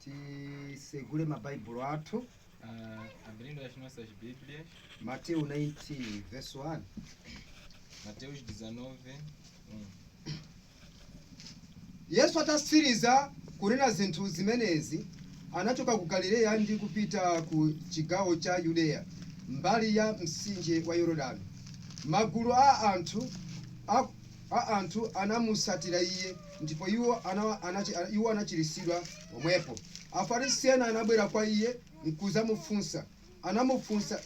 Tisegule mabaibulo athu. Abrindo as nossas Bíblias. Mateus 19, verso 1. Mateus 19, 1. Yesu atasiriza kunena zinthu zimenezi, anachoka ku Galileya ndi kupita ku chigawo cha Yudeya, mbali ya mtsinje wa Yorodani. Magulu a anthu anamusatira iye, ndipo iwo anachiritsidwa omwepo. Afarisi ena anabwera kwa iye nkuzamufunsa. Anamufunsa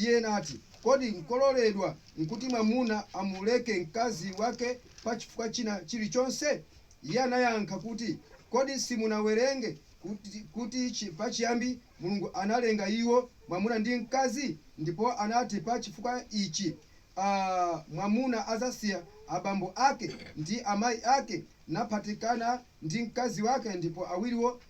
iye nati, kodi nkololedwa nkuti mwamuna amuleke mkazi wake pa chifukwa china chilichonse? Iye anayankha kuti, kodi simunawerenge kuti pachiyambi Mulungu analenga iwo mwamuna ndi mkazi, ndipo anati pa chifukwa ichi mwamuna azasiya abambo ake ndi amayi ake naphatikana ndi mkazi wake, ndipo awiriwo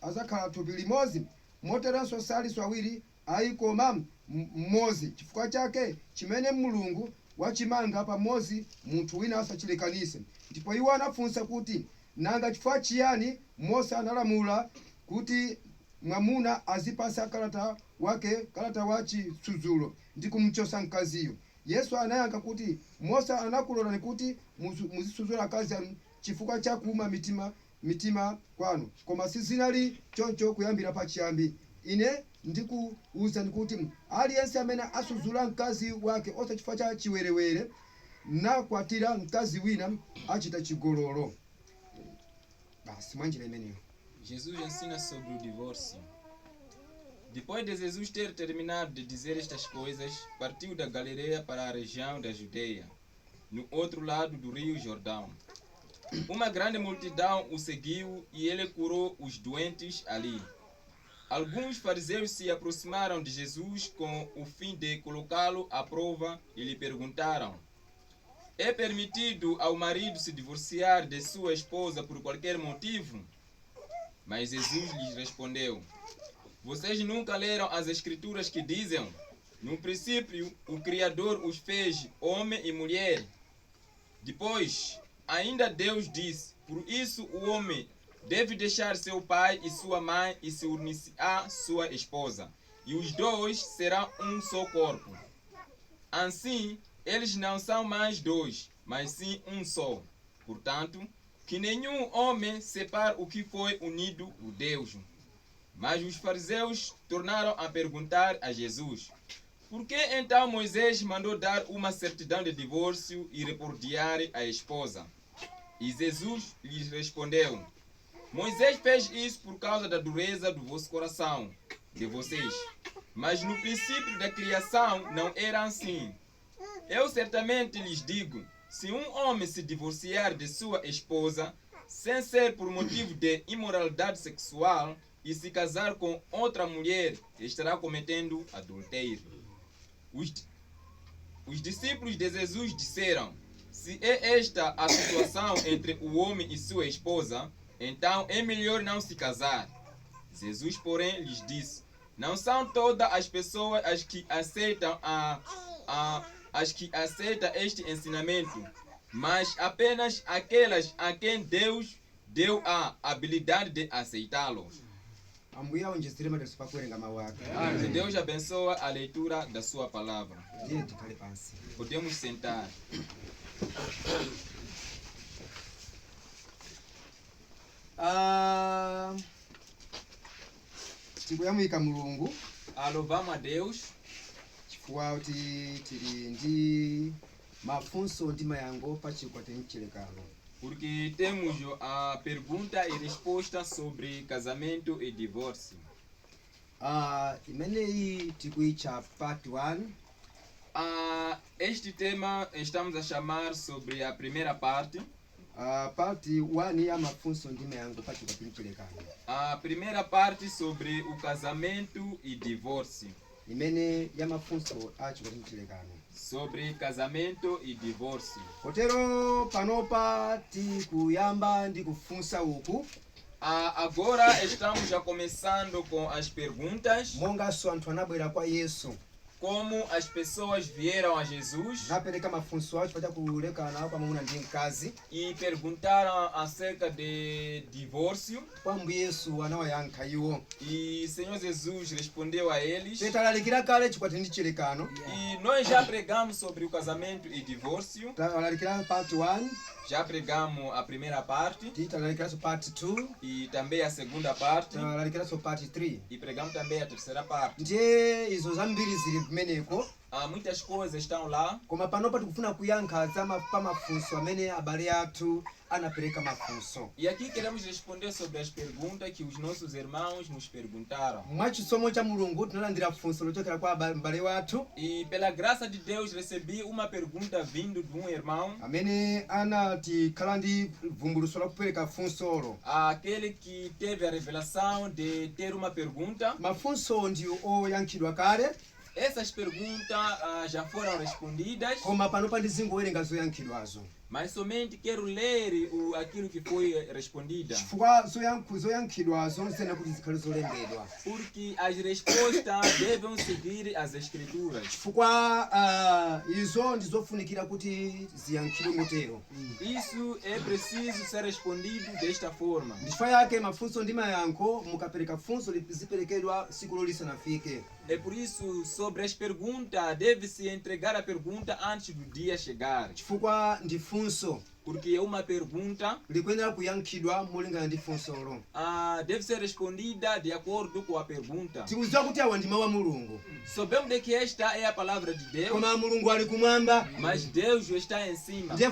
azakhala thupi limodzi. Moteronso salinso awiri ayi koma mmodzi. Chifukwa chake chimene Mulungu wachimanga pamodzi munthu wina asachilekanise. Ndipo iwo anafunsa kuti, nanga chifukwa chiyani Mose analamula kuti mwamuna azipasa kalata wa chisudzulo ndi kumchosa mkaziyo? Yesu anayankha kuti, Mose anakulolani kuti muzisudzula akazi anu chifukwa cha kuuma mitima kwanu, koma sizinali choncho kuyambira pachiyambi. Ine ndikuwuzani kuti aliyense amene asudzula mkazi wake osa chifukwa cha chiwerewere nakwatira mkazi wina achita chigololo. Basi mwanjira imeneyo. Jesus ensina sobre o divórcio. Depois de Jesus ter terminado de dizer estas coisas, partiu da Galileia para a região da Judeia, no outro lado do rio Jordão. Uma grande multidão o seguiu e ele curou os doentes ali. Alguns fariseus se aproximaram de Jesus com o fim de colocá-lo à prova e lhe perguntaram: é permitido ao marido se divorciar de sua esposa por qualquer motivo? Mas Jesus lhes respondeu: vocês nunca leram as escrituras que dizem: no princípio o Criador os fez homem e mulher? Depois, ainda Deus disse: por isso o homem deve deixar seu pai e sua mãe e se unir à sua esposa, e os dois serão um só corpo. Assim, eles não são mais dois, mas sim um só. Portanto, que nenhum homem separe o que foi unido por Deus. Mas os fariseus tornaram a perguntar a Jesus: por que então Moisés mandou dar uma certidão de divórcio e repudiar a esposa? E Jesus lhes respondeu: Moisés fez isso por causa da dureza do vosso coração, de vocês. Mas no princípio da criação não era assim. Eu certamente lhes digo, se um homem se divorciar de sua esposa, sem ser por motivo de imoralidade sexual, e se casar com outra mulher, estará cometendo adultério. Os discípulos de Jesus disseram: se é esta a situação entre o homem e sua esposa, então é melhor não se casar. Jesus, porém, lhes disse: não são todas as pessoas as que aceitam este ensinamento, mas apenas aquelas a quem Deus deu a habilidade de aceitá-lo. Que Deus abençoe a leitura da sua palavra. Podemos sentar. Tikuyamika Mulungu. Louvamos a Deus. Chifukwa kuti tili ndi mafunso ndi mayankho pa chikwati mchilekano. Porque temos a pergunta e resposta sobre casamento e divórcio. Imeneyi tikuitcha part 1. Este tema estamos a chamar sobre a primeira parte. Parte 1 ya mafunso ndi mayankho pa chikwati mchilekano. A primeira parte sobre o casamento e divórcio. Imene ya mafunso a chikwati mchilekano. Sobre casamento e divórcio. Kotero panopa tikuyamba ndi kufunsa uku. Agora estamos já começando com as perguntas. Monga so anthu anabwera kwa Yesu. como as pessoas vieram a Jesus napereka mafunso awo chifukwa cha kulekana kwa mwamuna ndi mkazi, e perguntaram acerca de divórcio, kwa Ambuye Yesu anawayankha iwo. e Senhor Jesus respondeu a eles. Talalikira kale chikwati ndi chilekano, E nós já pregamos sobre o casamento e divórcio. talalikira part 1, Já pregamos a primeira parte talalikiranso part 2, e também a segunda parte. talalikiranso part 3. E pregamos também a terceira parte. Ndiye izo zambiri zili kumeneko, Há muitas coisas estão lá. koma panopa tikufuna kuyankha pa mafunso amene abale athu anapereka mafunso. E aqui queremos responder sobre as perguntas que os nossos irmãos nos perguntaram. Mwachisomo cha Mulungu tinalandira funso lochokera kwa abale wathu E pela graça de Deus recebi uma pergunta vindo de um irmão, amene anatikhala ndi vumbuluso la kupereka funsolo. aquele que teve a revelação de ter uma pergunta. Mafunso ndi oyankhidwa kale, Essas perguntas já foram respondidas, koma panopa ndizingowerenga zoyankhidwazo. mas somente quero ler aquilo que foi respondida, Chifukwa zoyankhidwazo zena kuti zikhale zolembedwa. porque as respostas devem seguir as escrituras. Chifukwa izo ndizofunikira kuti ziyankhidwe motero. Isso é preciso ser respondido desta forma. Ndichifukwa yake mafunso ndi mayankho mukapereka funso ziperekedwa siku lisanafike. É por isso, sobre as perguntas, deve-se entregar a pergunta antes do dia chegar. Chifukwa ndi funso Porque é uma pergunta likuyenera kuyankhidwa molingana ndi funsolo. deve ser respondida de acordo com a pergunta. Tikudziwa kuti awa ndi mawu a Mulungu, Sabemos de que esta é a palavra de Deus, koma Mulungu ali kumwamba. mas Deus está em cima. Ndiye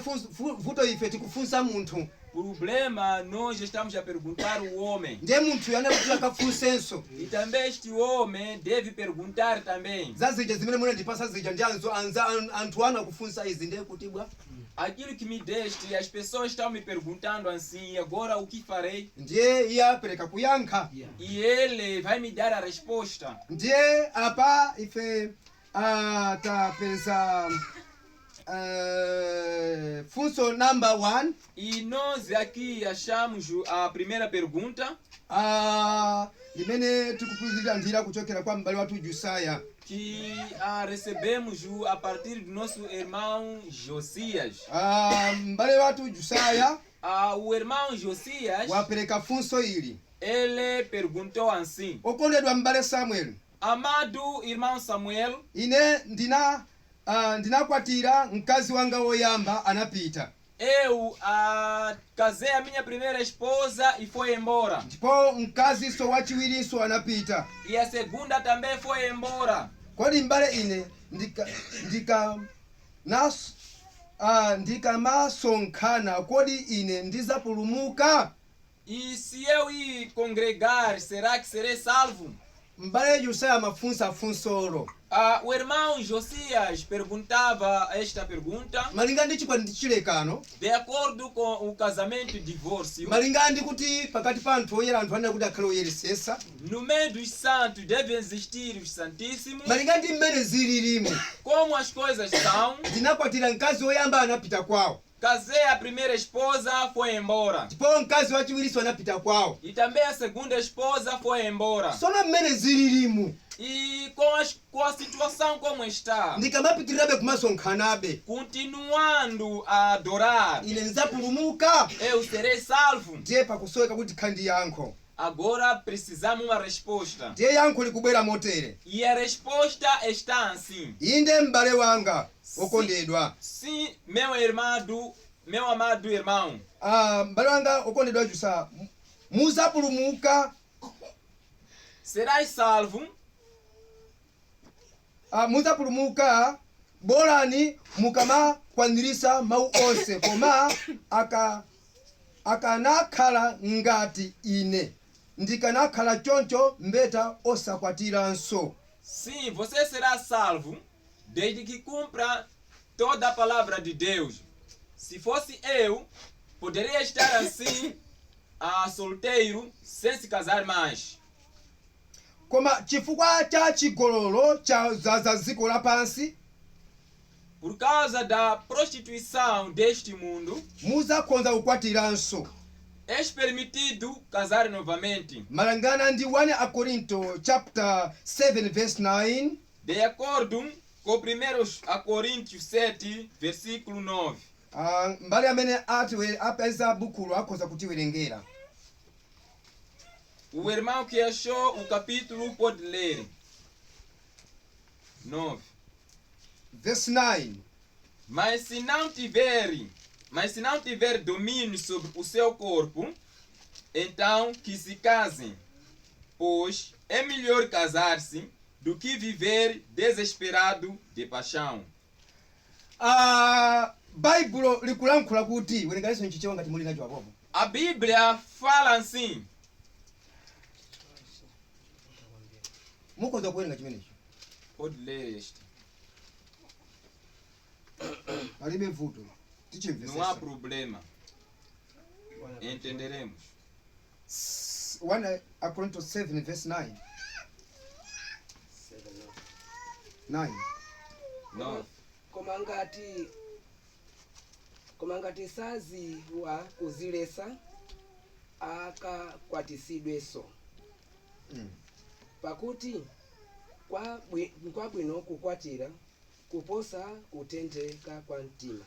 vuto ife tikufunsa munthu, Problema, nós estamos a perguntar o homem. ndiye munthu yana kuti akafunsenso E também este homem deve perguntar também. za zija zimene munandipasa zija ndi anthu ana kufunsa izi, ndiye kuti bwa Aquilo que me deste, as pessoas estão me perguntando assim, agora o que farei? ndiye iye apereka kuyankha. E ele vai me dar a resposta. Ndiye apa ife tapeza funso number 1, E nós aqui achamos a primeira pergunta, limene tikuphunzira kuchokera kwa m'bale wathu Josiah. que recebemos a partir do nosso irmão Josias. M'bale wathu Josiah O irmão Josias, wapereka funso ili. ele perguntou assim: Okondedwa m'bale Samuel, amado irmão Samuel, ine ndinakwatira mkazi wanga woyamba anapita, eu casei a minha primeira esposa e foi embora. ndipo mkaziso wachiwirinso anapita. E a segunda também foi embora. Kodi m'bale ine ndikamasonkhana kodi ine ndizapulumuka? E se eu ir congregar, será que serei salvo? M'bale Josiah amafunsa funsolo O irmão Josias perguntava esta pergunta malinga ndi chikwati ndi chilekano, de acordo com o casamento e divórcio. malinga ndi kuti pakati pa anthu oyera anthu anena kuti akhale oyeresesa, No meio dos santos devem existir os santíssimos. malinga ndi mmene zililimu. Como as coisas são, Ndinakwatira mkazi woyamba anapita kwawo, casei a primeira esposa, foi embora. ndipo mkazi wachiwirinso anapita kwawo. E também a segunda esposa foi embora. Sono mmene zililimu E com a situação como está, ndikamapitirirabe kumasonkhanabe, continuando a adorar, ine ndizapulumuka? eu serei salvo. Ndiye pakusoweka kuti khandi yankho. Agora precisamos uma resposta. Ndiye yankho likubwera motere: E a resposta está assim: inde m'bale wanga okondedwa. sim, meu amado irmão, M'bale wanga okondedwa Josiah, muzapulumuka. serás salvo Muzapulumuka bolani mukamakwaniritsa mawu onse, koma akanakhala ngati ine ndikanakhala choncho mbeta osakwatiranso. sim, você será salvo desde que cumpra toda a palavra de Deus. Se fosse eu, poderia estar assim, solteiro, sem se casar mais. Koma chifukwa cha chigololo za dziko lapansi, Por causa da prostituição deste mundo, muzakonza kukwatiranso. é permitido casar novamente. Malingana ndi 1 Korinto chapter 7 verse 9, De acordo com 1 Coríntios 7, versículo 9. Mbali amene apeza bukulo akhoza kutiwerengera. O irmão que achou o capítulo pode ler. 9. Verse 9. Mas se não tiver domínio sobre o seu corpo, então que se casem, pois é melhor casar-se do que viver desesperado de paixão. Baibulo likulankhula kuti werenganiso nchichewa ngati muli nacho apopo. A Bíblia fala assim. Mukhoza kuwerenga chimenecho. Pode ler este. Palibe vuto. Tichimvesesa. Não há problema. Entenderemos. 1 Corinthians 7 verse 9. 9. 9. Koma ngati saziwa kuzilesa akakwatisidwenso. Pakuti kwa bwino kukwatira kuposa kutenteka kwa mtima.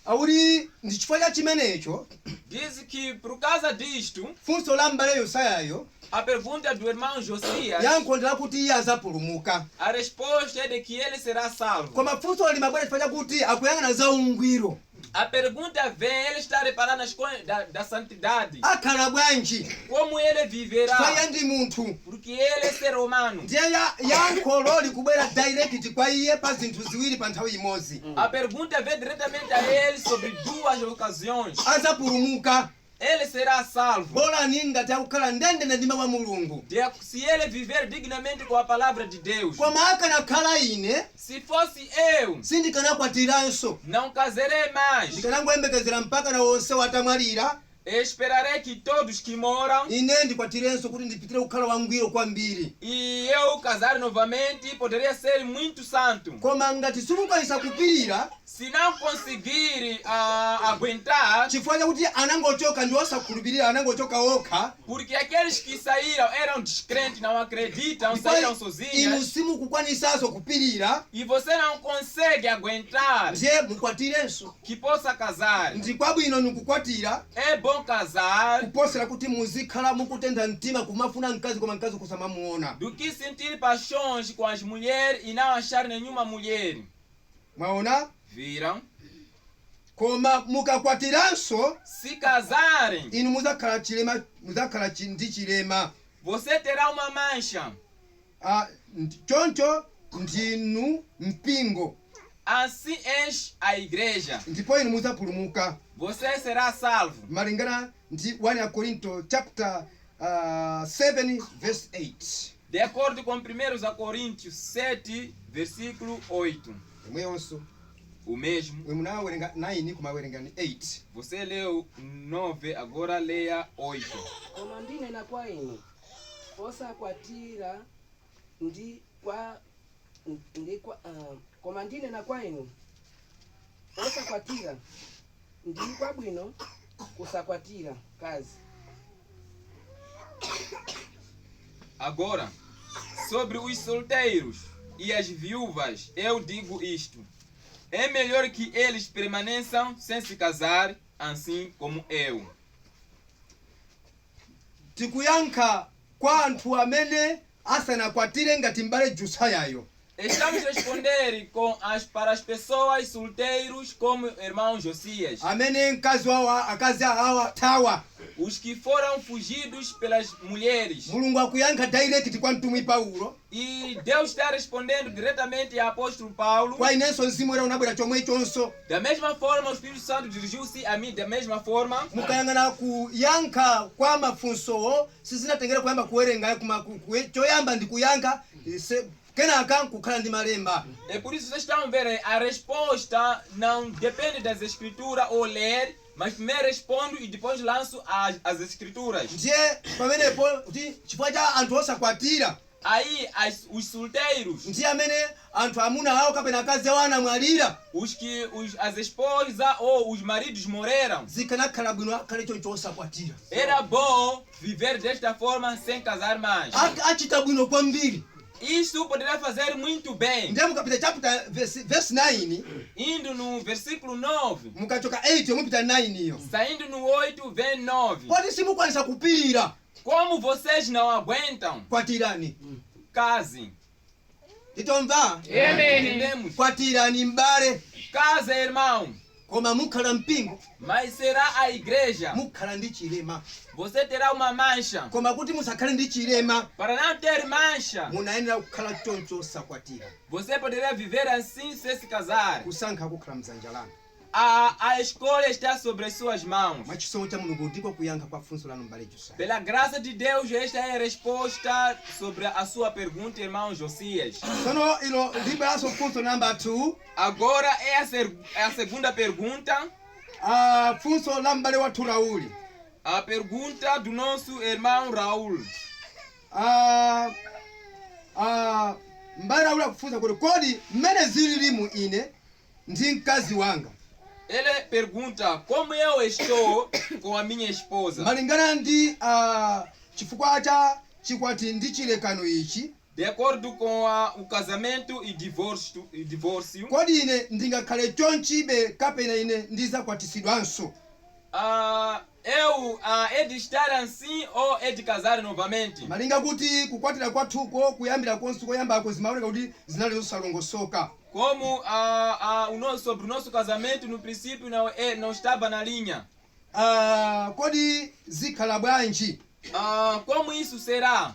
Auri ndi chifukwa cha chimenecho Diz que por causa disto, funso la mbale Yosayayo a pergunta do irmão Josias, yankhondera kuti iye azapulumuka. a resposta é de que ele será salvo. Koma funso limabwera chifukwa chakuti akuyang'ana za ungwiro. A pergunta vem, ele está reparando as coisas da santidade. Akhala bwanji Como ele viverá? chifukwa iye ndi munthu. Porque ele é ser humano. Ndiye yankholo likubwera direct kwa iye pa zinthu ziwiri pa nthawi imodzi. A pergunta vem diretamente a ele sobre duas ocasiões. Azapulumuka. Ele será salvo. Bora ngati akukhala ndendende ndi mawu a Mulungu. Se ele viver dignamente com a palavra de Deus. Koma akanakhala ine Se fosse eu, sindikanakwatiranso. não casarei mais. Ndikanangoyembekezera mpaka na wonse watamwalira. Esperarei que todos que moram Ine ndikwatirenso kuti ndipitire kukhala wangwiro kwambiri. e eu casar novamente poderia ser muito santo. Koma ngati simukwanisa kupirira Se não conseguir aguentar, chifukwa chakuti anangochoka ndi osakhulupirira anangochoka okha. porque aqueles que saíram eram descrentes, não acreditam, saíram Inu sozinhos, simukukwanisanso kupirira. e você não consegue aguentar Ndiye mukwatirenso. que possa casar. Ndi kwabwino nikukwatira É bom casar kuposera kuti muzikhala mukutenda mtima kumafuna mkazi koma mkazi kusamamuona. do que sentir paixões com as mulheres e não achar nenhuma mulher. Mwaona? Viram? Koma mukakwatiranso Se casarem, inu muzakhala ndi chilema. você terá uma mancha. Choncho ndinu mpingo. Assim enche a igreja. Ndipo inu muzapulumuka. Você será salvo. Malingana ndi 1 Korinto chapter 7 verse 8. De acordo com 1 Coríntios 7, versículo 8. Mweyonso O mesmo. wemunawerenga 9 kumawerenga ni 8. Você leu 9, agora leia 8. Koma ndinena kwa inu osakwatira koma ndinena kwa inu osakwatira ndi kwabwino kusakwatira kazi. Agora, sobre os solteiros e as viúvas, eu digo isto. É melhor que eles permaneçam sem se casar, assim como eu. Tikuyankha kwa anthu amene asanakwatire ngati mbale Josayayo. Estamos a responder para as pessoas solteiros como o irmão Josias. Amene akazi awa tawa. Os que foram fugidos pelas mulheres. Mulungu akuyankha direct kwa mtumwi Paulo. E Deus está respondendo diretamente ao apóstolo Paulo. Kwa inenso mzimu era unabwera chomwe chonso. Da mesma forma, o Espírito Santo dirigiu-se a mim da mesma forma. Mukayang'ana kuyankha kwa mafunsowo sizinatengera kuyamba kuwerenga choyamba ndi kuyankha kenaka kukhala ndi malemba. É por isso que vocês estão vendo, a resposta não depende das escrituras ou ler, mas primeiro respondo e depois lanço as escrituras. Ndiye pamenepo kuti chifukwa cha anthu osakwatira. Aí os solteiros, Ndiye amene anthu amuna awo kapena akazi awo anamwalira. As esposas ou os maridos morreram. Zikanakhala bwino akhale choncho osakwatira. Era bom viver desta forma sem casar mais. Achita bwino kwambiri. Isso poderá fazer muito bem. ndiye mukapita chapter verse 9 Indo no versículo 9, mukachoka 8 mupita 9 iyo saindo no 8, vem 9. poti simukwanisa kupirira Como vocês não aguentam, kwatirani casem. titomva Entendemos? kwatirani mbale Casa, irmão. koma mukhala mpingo Mas será a igreja. mukhala ndi chilema Você terá uma mancha. koma kuti musakhale ndi chilema Para não ter mancha, munayenera kukhala choncho osakwatira você poderá viver assim sem se casar. kusankha kukhala mdzanja lanu A escolha está sobre suas mãos. mwachisomo cha mulungu ndiko kuyankha kwa funso lanu mbale Josias. Pela graça de Deus, esta é a resposta sobre a sua pergunta, irmão Josias. tsono ilo libweranso funso namba 2 Agora é a segunda pergunta. funso la mbale wathu Rauli. A pergunta do nosso irmão Raul. mbale Rauli akufunsa kuti kodi mmene zililimu ine ndi mkazi wanga Ele pergunta como eu estou com a minha esposa. malingana ndi chifukwa cha chikwati ndi chilekano ichi De acordo com o casamento e divórcio. kodi ine ndingakhale chonchibe kapena ine ndizakwatisidwanso É de estar assim ou é de casar novamente? malinga kuti kukwatira kwathuko kuyambira konse koyambako zimaoneka kuti zinali zosalongosoka Como sobre o nosso casamento no princípio não estava na linha. kodi zikhala bwanji Como isso será?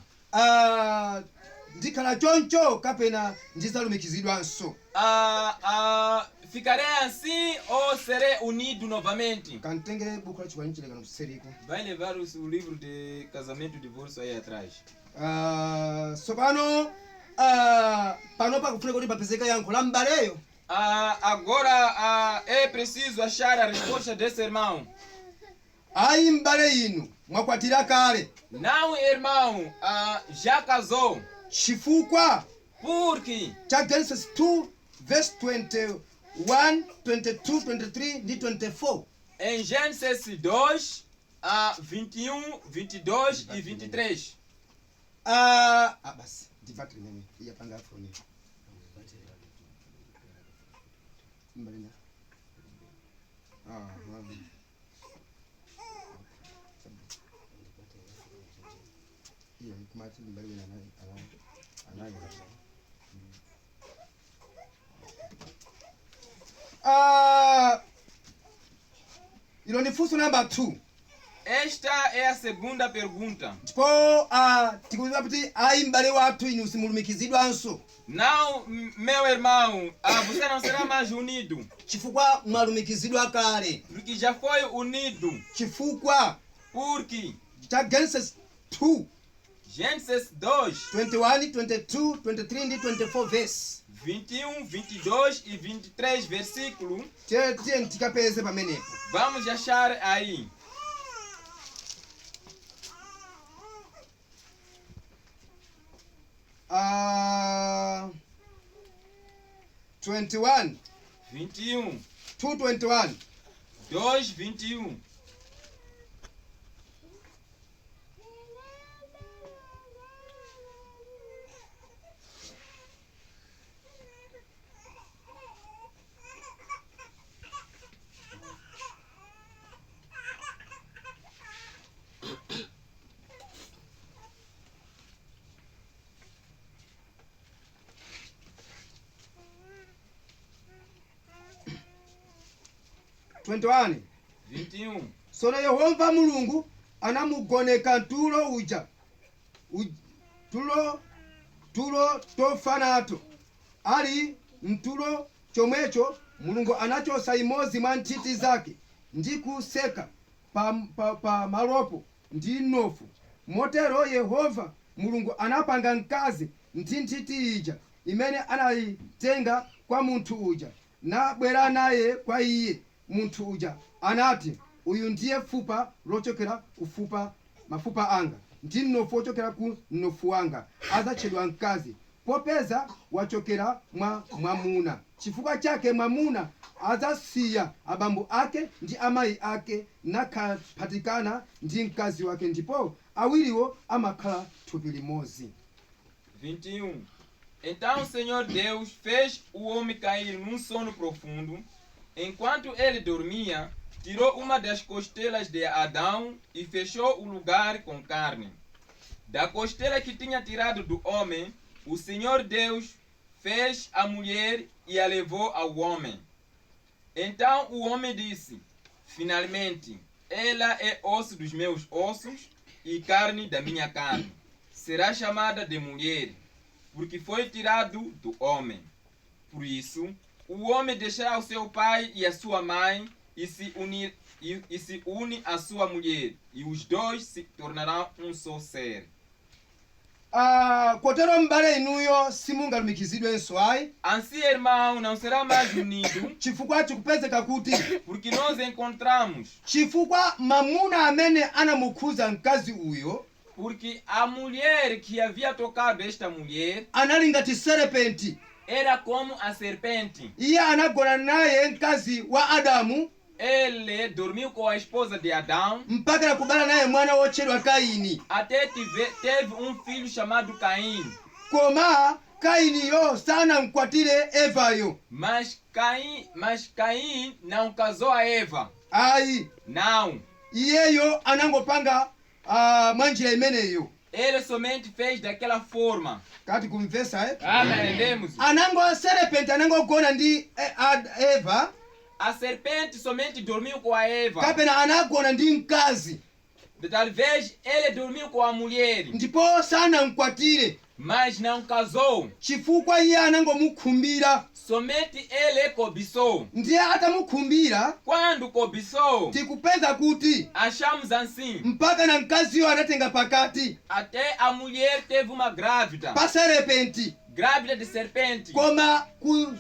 ndikhala choncho kapena ndizalumikizidwanso Ficarei assim ou serei unido novamente? kantenge buku la chikwani chilekano kuseriko Vai levar o livro de casamento e divórcio aí atrás. sopano pano pakufuna kuti papezeka yankho la mbaleyo Agora é preciso achar a resposta desse irmão. ayi mbale inu mwakwatira kale Não, irmão, já casou. chifukwa Porque cha Genesis 2 verse 21 22 23 ndi 24 em Gênesis 2, 21, 22 e 23. basi ndivatire mene iyapanga afoni mbalina iyo kumati mbalina anayo ilo ni funso namba 2 Esta é a segunda pergunta. ndipo tikuziva kuti ayi mbale wathu inu simulumikizidwanso Não, meu irmão, você não será mais unido. chifukwa mwalumikizidwa kale Porque já foi unido. chifukwa Porque cha Genesis 2 Gênesis 2, 21 22 23 ndi 24 verse 21, 22 e 23 versículo. tiye tikapeze pamenepo Vamos achar aí. uh, 21 21, 221 2, 21. Twenty-one. 21. Sono Yehova Mulungu anamugoneka tulo uja tulo tofanato ali mtulo chomwecho Mulungu anachosa imozi mwa ntiti zake ndi kuseka pa malopo ndi nofu motero Yehova Mulungu anapanga mkazi ndi ntiti ija imene anayitenga kwa munthu uja na bwera naye kwa iye munthu uja anati uyu ndiye fupa lochokera kufupa mafupa anga ndi mnofu wochokera ku mnofu wanga adzatchedwa mkazi popeza wachokera mwa mwamuna chifukwa chake mwamuna adzasiya abambo ake ndi amayi ake nakaphatikana ndi mkazi wake ndipo awiriwo amakhala thupi limodzi. 21. Então o Senhor Deus fez o homem cair num sono profundo. Enquanto ele dormia, tirou uma das costelas de Adão e fechou o lugar com carne. Da costela que tinha tirado do homem, o Senhor Deus fez a mulher e a levou ao homem. Então o homem disse: finalmente, ela é osso dos meus ossos e carne da minha carne. Será chamada de mulher, porque foi tirado do homem. Por isso, o homem deixará o seu pai e a sua mãe e se une à sua mulher, e os dois se tornarão um só ser. Kotero mbale inuyo simungalumikizidwenso ayi. Assim, irmão, não será mais unido, Chifukwa chikupezeka kuti porque nós encontramos, chifukwa mamuna amene anamukhuza mkazi uyo porque a mulher que havia tocado esta mulher anali ngati serepenti. era como a serpente. Iye anagona naye mkazi wa Adamu Ele dormiu com a esposa de Adão, mpaka nakubala naye mwana wotchedwa Kaini. até teve um filho chamado Caim. Koma Kainiyo sanamkwatire Evayo. Mas Caim não casou a Eva. Ayi, Não. iyeyo anangopanga mwanjira imeneyo. Ele somente fez daquela forma. Kati kumvesa Entendemos? anango serepenti anangogona ndi Eva A serpente somente dormiu com a Eva. kapena anagona ndi mkazi Talvez ele dormiu com a mulher, ndipo sanamkwatire mas não casou. chifukwa iye anangomukhumbira. Somente ele cobiçou. Ndiye atamukhumbira Quando cobiçou, tikupeza kuti achamos assim. mpaka na mkaziyo anatenga pakati Até a mulher teve uma grávida. pa serepenti. Grávida de serpente. Koma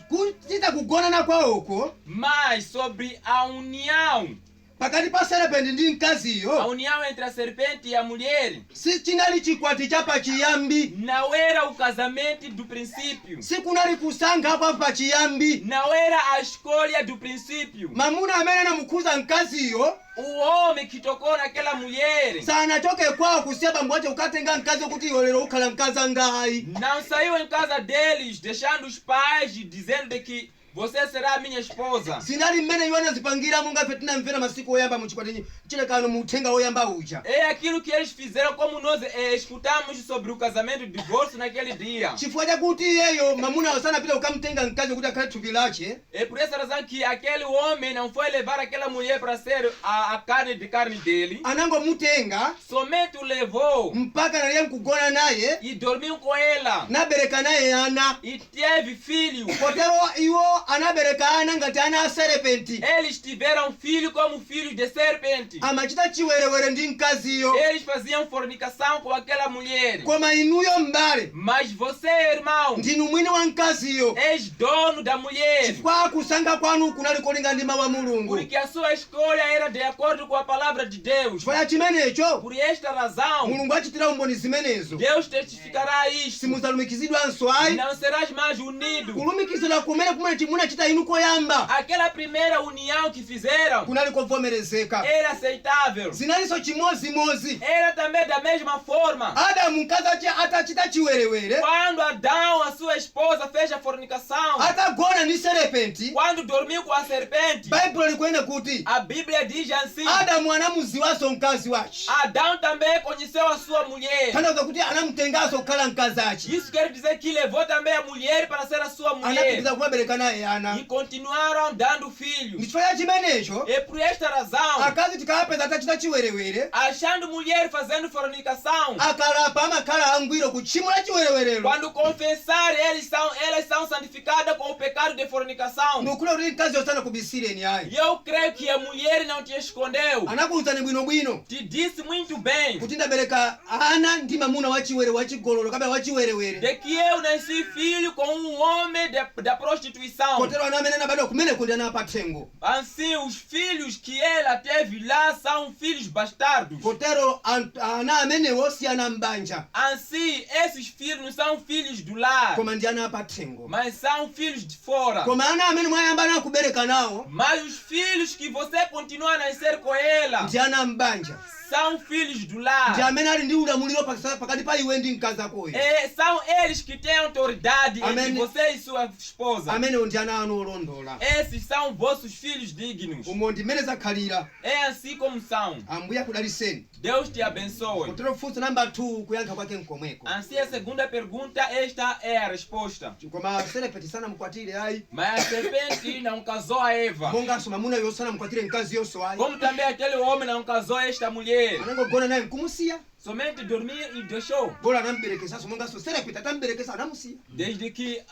kuchita kugonana kwawoko Mas sobre a união. pakati pa serepenti ndi A mkaziyo união entre a serpente e a mulher sichinali chikwati cha pachiyambi, não era o casamento do princípio. sikunali kusankha kwa pachiyambi. Não era a escolha do princípio. Mamuna amene anamukhuza mkaziyo O homem que tocou naquela mulher sanachoke kwawo kusiya bambo wace kukatenga mkazi kuti iwe lero ukhala mkazi angayi. não saiu em casa deles, deixando os pais e dizendo de que você será minha esposa. Sinali mmene iwo anazipangira monga ife tinamvera masiku oyamba muchikwati chilekano mu uthenga oyamba uja. É aquilo que eles fizeram, como nós escutamos sobre o casamento e o divórcio naquele dia. Chifukwa chakuti iyeyo mamuna sanapita kukamtenga mkazi kuti akhale thupi lace. É por essa razão que aquele homem não foi levar aquela mulher para ser a carne dele. Anangomutenga Somente o levou mpaka naliye mkugona naye e dormiu com ela. nabereka naye ana. E teve filho. Kotero iwo anabereka ana ngati ana a serepenti. Eles tiveram filho como filhos de serpente. Amachita chiwerewere ndi mkaziyo. Eles faziam fornicação com aquela mulher. Koma inuyo mbale Mas você, irmão, ndinu mwini wa mkaziyo. és dono da mulher. Chifukwa kusankha kwanu kunali kolinga ndi mawu a Mulungu. Porque a sua escolha era de acordo com a palavra de Deus. Chifukwa cha chimenecho Por esta razão, Mulungu achitira umboni zimenezo. Deus testificará isto. Simuzalumikizidwanso ayi. Não serás mais unido. Kulumikizidwa kumene chimunachita inu koyamba Aquela primeira união que fizeram kunali kovomerezeka. era aceitável. Zinalinso chimozimozi. Era também da mesma forma. Adamu mkazi atachita chiwerewere Quando Adão, a sua esposa, fez a fornicação, atagona ndi serepenti. quando dormiu com a serpente, Baibulo likwene kuti a Bíblia diz assim: Adamu anamuziwanso mkazi wace. Adão também conheceu a sua mulher. Tanthauza kuti anamutenganso kukhala mkazi ace. Isso quer dizer que levou também a mulher para ser a sua mulher. Anapitiriza kumabereka naye ana. E continuaram dando filhos. Ndichifukwa cha chimenecho E por esta razão, akazi tikapeza atachita chiwerewere achando mulher fazendo fornicação, akalapa amakhala angwiro kuchimula chiwerewerero. quando confessar, elas são santificadas com o pecado de fornicação. Ndikula kuti mkazi yosana kubisireni ayi. E eu creio que a mulher não te escondeu. Anakuwuzani bwinobwino Te disse muito bem kuti ndabereka ana ndi mamuna wachiwere wachigololo kapena wachiwerewere. de que eu nasci filho com um homem da prostituição. Kotero ana amene anabadwa kumene kuti anapathengo. Assim, os filhos que ela teve lá são filhos bastardos. Kotero ana amenewo si ana mbanja Assim, esses filhos não são filhos do lar, koma ndi ana apathengo. mas são filhos de fora. Koma ana amene mwayamba nakubereka nawo Mas os filhos que você continua a nascer com ela ndi ana mbanja. são filhos do ndi lar. amene ali ndi ulamuliro pakati pa iwe ndi mkazi akoyo. São eles que têm autoridade entre Amém. você e sua esposa. Amenewo ndi ana anu olondola. Esses são vossos filhos dignos. Umo ndi mmene zakhalira. É assim como são. Ambuye akudaliseni. Deus te abençoe. Kotero funso namba 2 kuyankha kwake nkomweko. Assim, a segunda pergunta, esta é a resposta. Koma serepeti sanamukwatire ayi. Mas a serpente não casou a Eva. Monganso mamuna yo sanamukwatire mkazi yonso ayi. Como também aquele homem não casou esta mulher. Anangogona naye nkumusiya. Somente dormir e deixou. Bola anamberekesanso monganso serepeti atamberekesa anamusiya. Desde que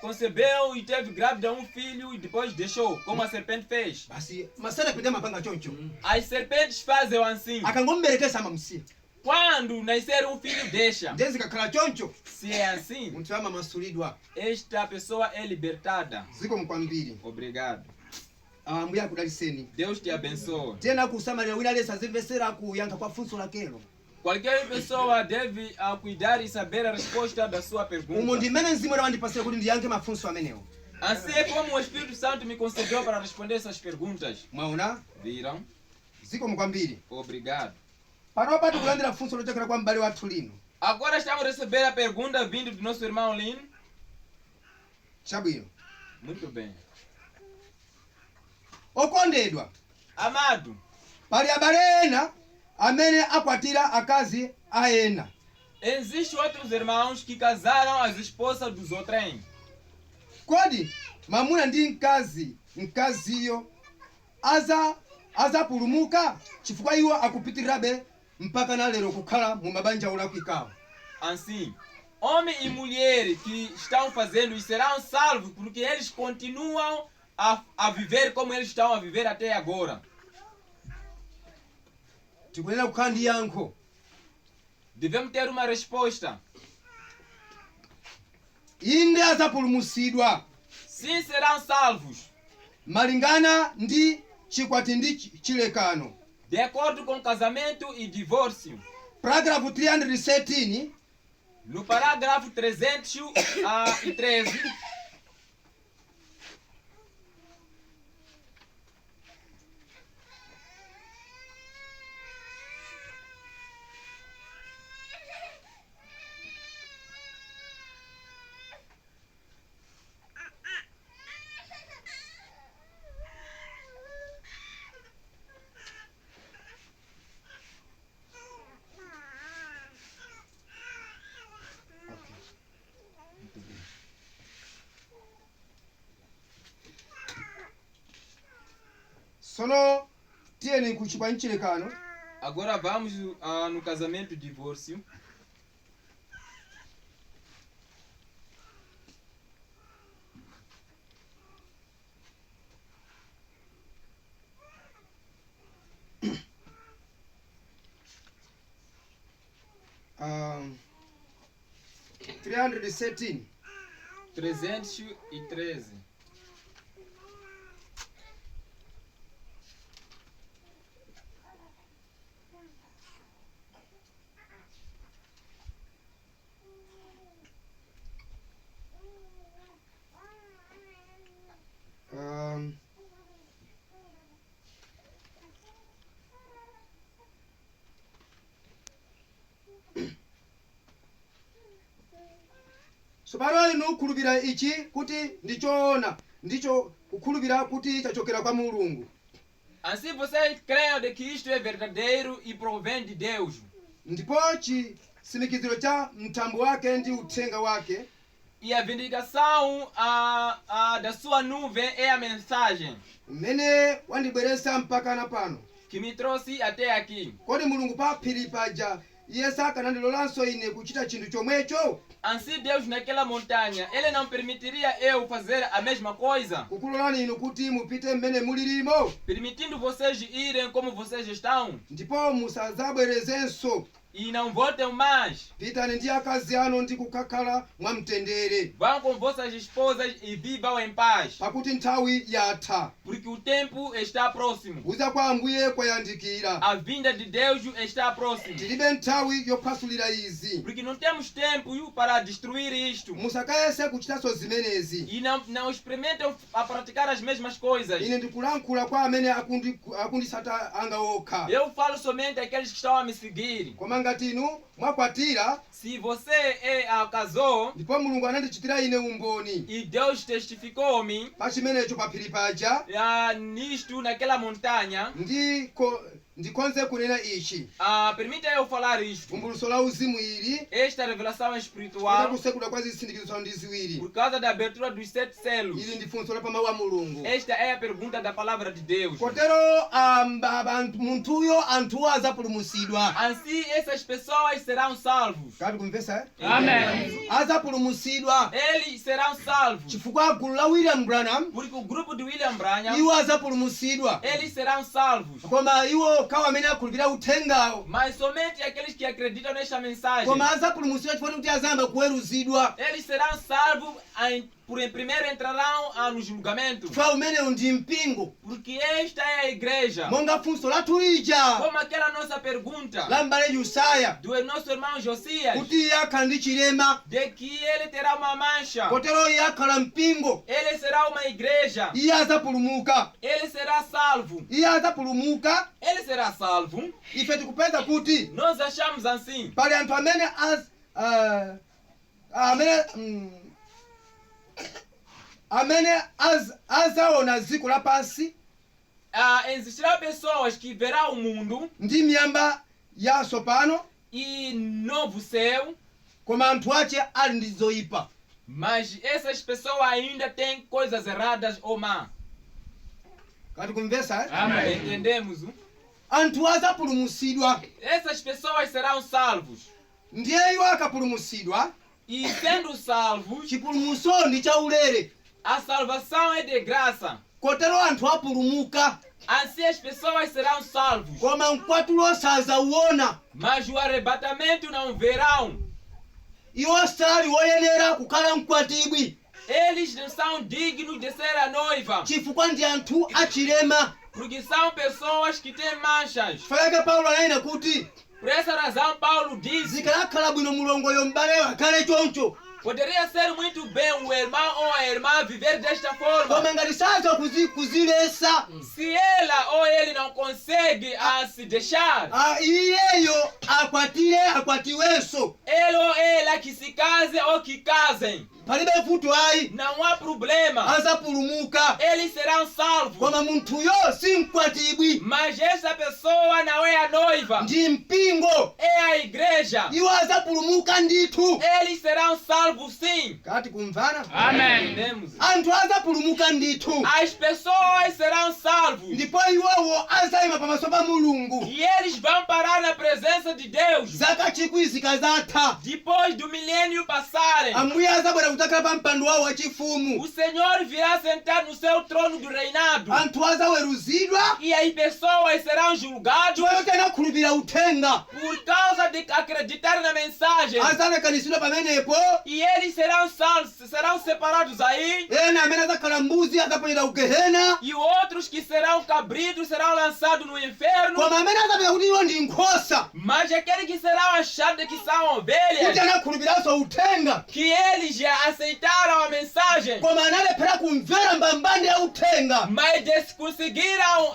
concebeu e teve grávida um filho e depois deixou, como a serpente fez. Basi maserepeti amapanga choncho. As serpentes fazem assim. Akangomberekesa amamusiya. Quando nascer um filho, deixa. Ndiye zikakhala choncho. Se é assim, Munthu amamasulidwa. esta pessoa é libertada. Ziko mkwambiri. Obrigado. Ambuye akudaliseni. Deus te abençoe. Tena kusamalira wina lesa zimvesera kuyankha kwa funso lakelo. Qualquer pessoa deve cuidar e saber a resposta da sua Umo pergunta. ndi mmene mzimu wandipasira kuti ndiyankhe mafunso amenewo. Assim é como o Espírito Santo me concedeu para responder essas perguntas. Mwaona? Viram? Ziko mkwambiri. Obrigado. Panopa tikulandira funso lochokera kwa m'bale wathu lino. Agora estamos a receber a pergunta vindo do nosso irmão Lino. Chabwino. Muito bem. Okondedwa, Amado, pali abale ena amene akwatira akazi a ena. existem outros irmãos que casaram as esposas dos outrem. Kodi mamuna ndi mkaziyo azapulumuka chifukwa iwo akupitirirabe mpaka na lero kukhala mu mabanja olakwikawo. Assim, homem e mulher que estão fazendo isso serão salvos porque eles continuam a viver como eles estão a viver até agora. Tikuyenera kukhala ndi yankho. Devemos ter uma resposta. Inde azapulumusidwa Sim, serão salvos. malingana ndi chikwati ndi chilekano. De acordo com casamento e divórcio. Paragrafu 313 No parágrafo 313, sono tiyeni ku chikwati chilekano. agora vamos no casamento e divórcio. Um, 313 313. so pano inu kukhulupirira ichi kuti ndichoona ndicho kukhulupirira kuti chachokera kwa Mulungu. Assim vocês creem de que isto é verdadeiro e provém de Deus. Ndipo chisimikiziro cha mtambo wake ndi uthenga wake. E a vindicação da sua nuvem é a mensagem Mmene wandibweretsa mpaka na pano. que me trouxe até aqui. Kodi Mulungu pa phiri paja iye sakanandilolanso ine kuchita chinthu chomwecho? Assim Deus naquela montanha, Ele não permitiria eu fazer a mesma coisa, Kukulolani inu kuti mupite mmene mulirimo permitindo vocês irem como vocês estão ndipo musadzabwerezenso e não voltem mais. pitani ndi akazi anu ndi kukakhala mwamtendere, Vão com vossas esposas e vivam em paz, pakuti nthawi yatha, porque o tempo está próximo. kuza kwa Ambuye kwayandikira. A vinda de Deus está próxima. Tilibe nthawi yophwasulira izi, Porque não temos tempo para destruir isto. musakayese kuchitanso zimenezi. E não experimentem a praticar as mesmas coisas. Ine ndikulankhula kwa amene akundisata anga okha. Eu falo somente àqueles que estão a me seguir. Koma ngati inu mwakwatira Se você casou ndipo Mulungu anandichitira ine umboni e Deus testificou-me pa chimenecho pa phiri paja, nisto, naquela montanha, ndikonze kunena ichi. permita eu falar isto. Vumbuluso la uzimu ili Esta revelação espiritual, kusekula kwa zisindikizo ndi ziwiri. por causa da abertura dos 7 selos. Ili ndi funso la pa mawu a Mulungu. Esta é a pergunta da palavra de Deus. Kotero munthuyo anthuwo azapulumutsidwa. Assim essas pessoas serão salvos. Kati kumvesa? Amém. Azapulumutsidwa Eles serão salvos. chifukwa gulu la William Branham Porque o grupo de William Branham, iwo azapulumutsidwa, eles serão salvos. koma iwo kawo amene akhulupirira uthengawo, Mas somente aqueles que acreditam nesta mensagem, koma azapulumutsidwa chifukwa kuti azayamba kuweruzidwa. eles serão salvos primeiro entrarão no julgamento. Chifukwa umenewu ndi mpingo, Porque esta é a igreja. monga funso lathu lija Como aquela nossa pergunta la m'bale Yesaya do nosso irmão Josias, kuti iye akhala ndi chilema, de que ele terá uma mancha, kotero iye akhala mpingo, ele será uma igreja, iye azapulumuka, ele será salvo. iye azapulumuka. Ele será salvo. Ife tikupeza kuti Nós achamos assim. pali anthu amene amene azaona dziko lapansi Existirão pessoas que verão o mundo ndi miyamba yatsopano, e novo céu, koma anthu ache ali ndi zoyipa. mas essas pessoas ainda têm coisas erradas ou má. Kati kumvesa? Amém. Entendemos? Anthu azapulumutsidwa, Essas pessoas serão salvos. ndiye iwo akapulumutsidwa, E sendo salvos, chipulumutso ndi chaulere, a salvação é de graça. kotero anthu apulumuka, Assim as pessoas serão salvos. koma mkwatulo sazauona. Mas o arrebatamento não verão. Iwo sali woyenera kukhala mkwatibwi Eles não são dignos de ser a noiva. chifukwa ndi anthu achilema. Porque são pessoas que têm manchas. Fayake Paulo ananena kuti Por essa razão, Paulo diz: zikanakhala bwino mulongoyo m'baleyo akhale choncho, poderia ser muito bem o irmão ou a irmã viver desta forma. koma ngati saza kuzilesa, Se ela ou ele não consegue se deixar, iyeyo akwatiwenso, ele ou ela que se case ou que casem, palibe vuto ayi, não há problema. azapulumuka. Eles serão salvos. Koma munthuyo si mkwatibwi, Mas essa pessoa não é a noiva, ndi mpingo, é a igreja. iwo azapulumuka ndithu. Eles serão salvos sim. Kati kumvana? Entendemos? Anthu azapulumuka ndithu, As pessoas serão salvos. ndipo iwowo azayima pamaso pa Mulungu. E eles vão parar na presença de Deus. Zaka chikwi zikazatha, Depois do milênio passarem, Ambuye azabwera kudzakhala pa mpando wawo wachifumu. o Senhor virá sentar no seu trono do reinado. Anthu azaweruzidwa E as pessoas serão julgadas chifukwa choti anakhulupirira uthenga, por causa de acreditar na mensagem. azalekanitsidwa pamenepo. E eles serão salvos, serão separados aí. Ena amene azakhala mbuzi azaponyedwa ku Gehena, E outros que serão cabritos serão lançados no inferno. koma amene azapeza kuti iwo ndi nkhosa, Mas aqueles que serão achados que são kuti ovelhas, anakhulupiriranso uthenga, que eles já aceitaram a mensagem, koma analephera kumvera mbambande ya uthenga, mas conseguiram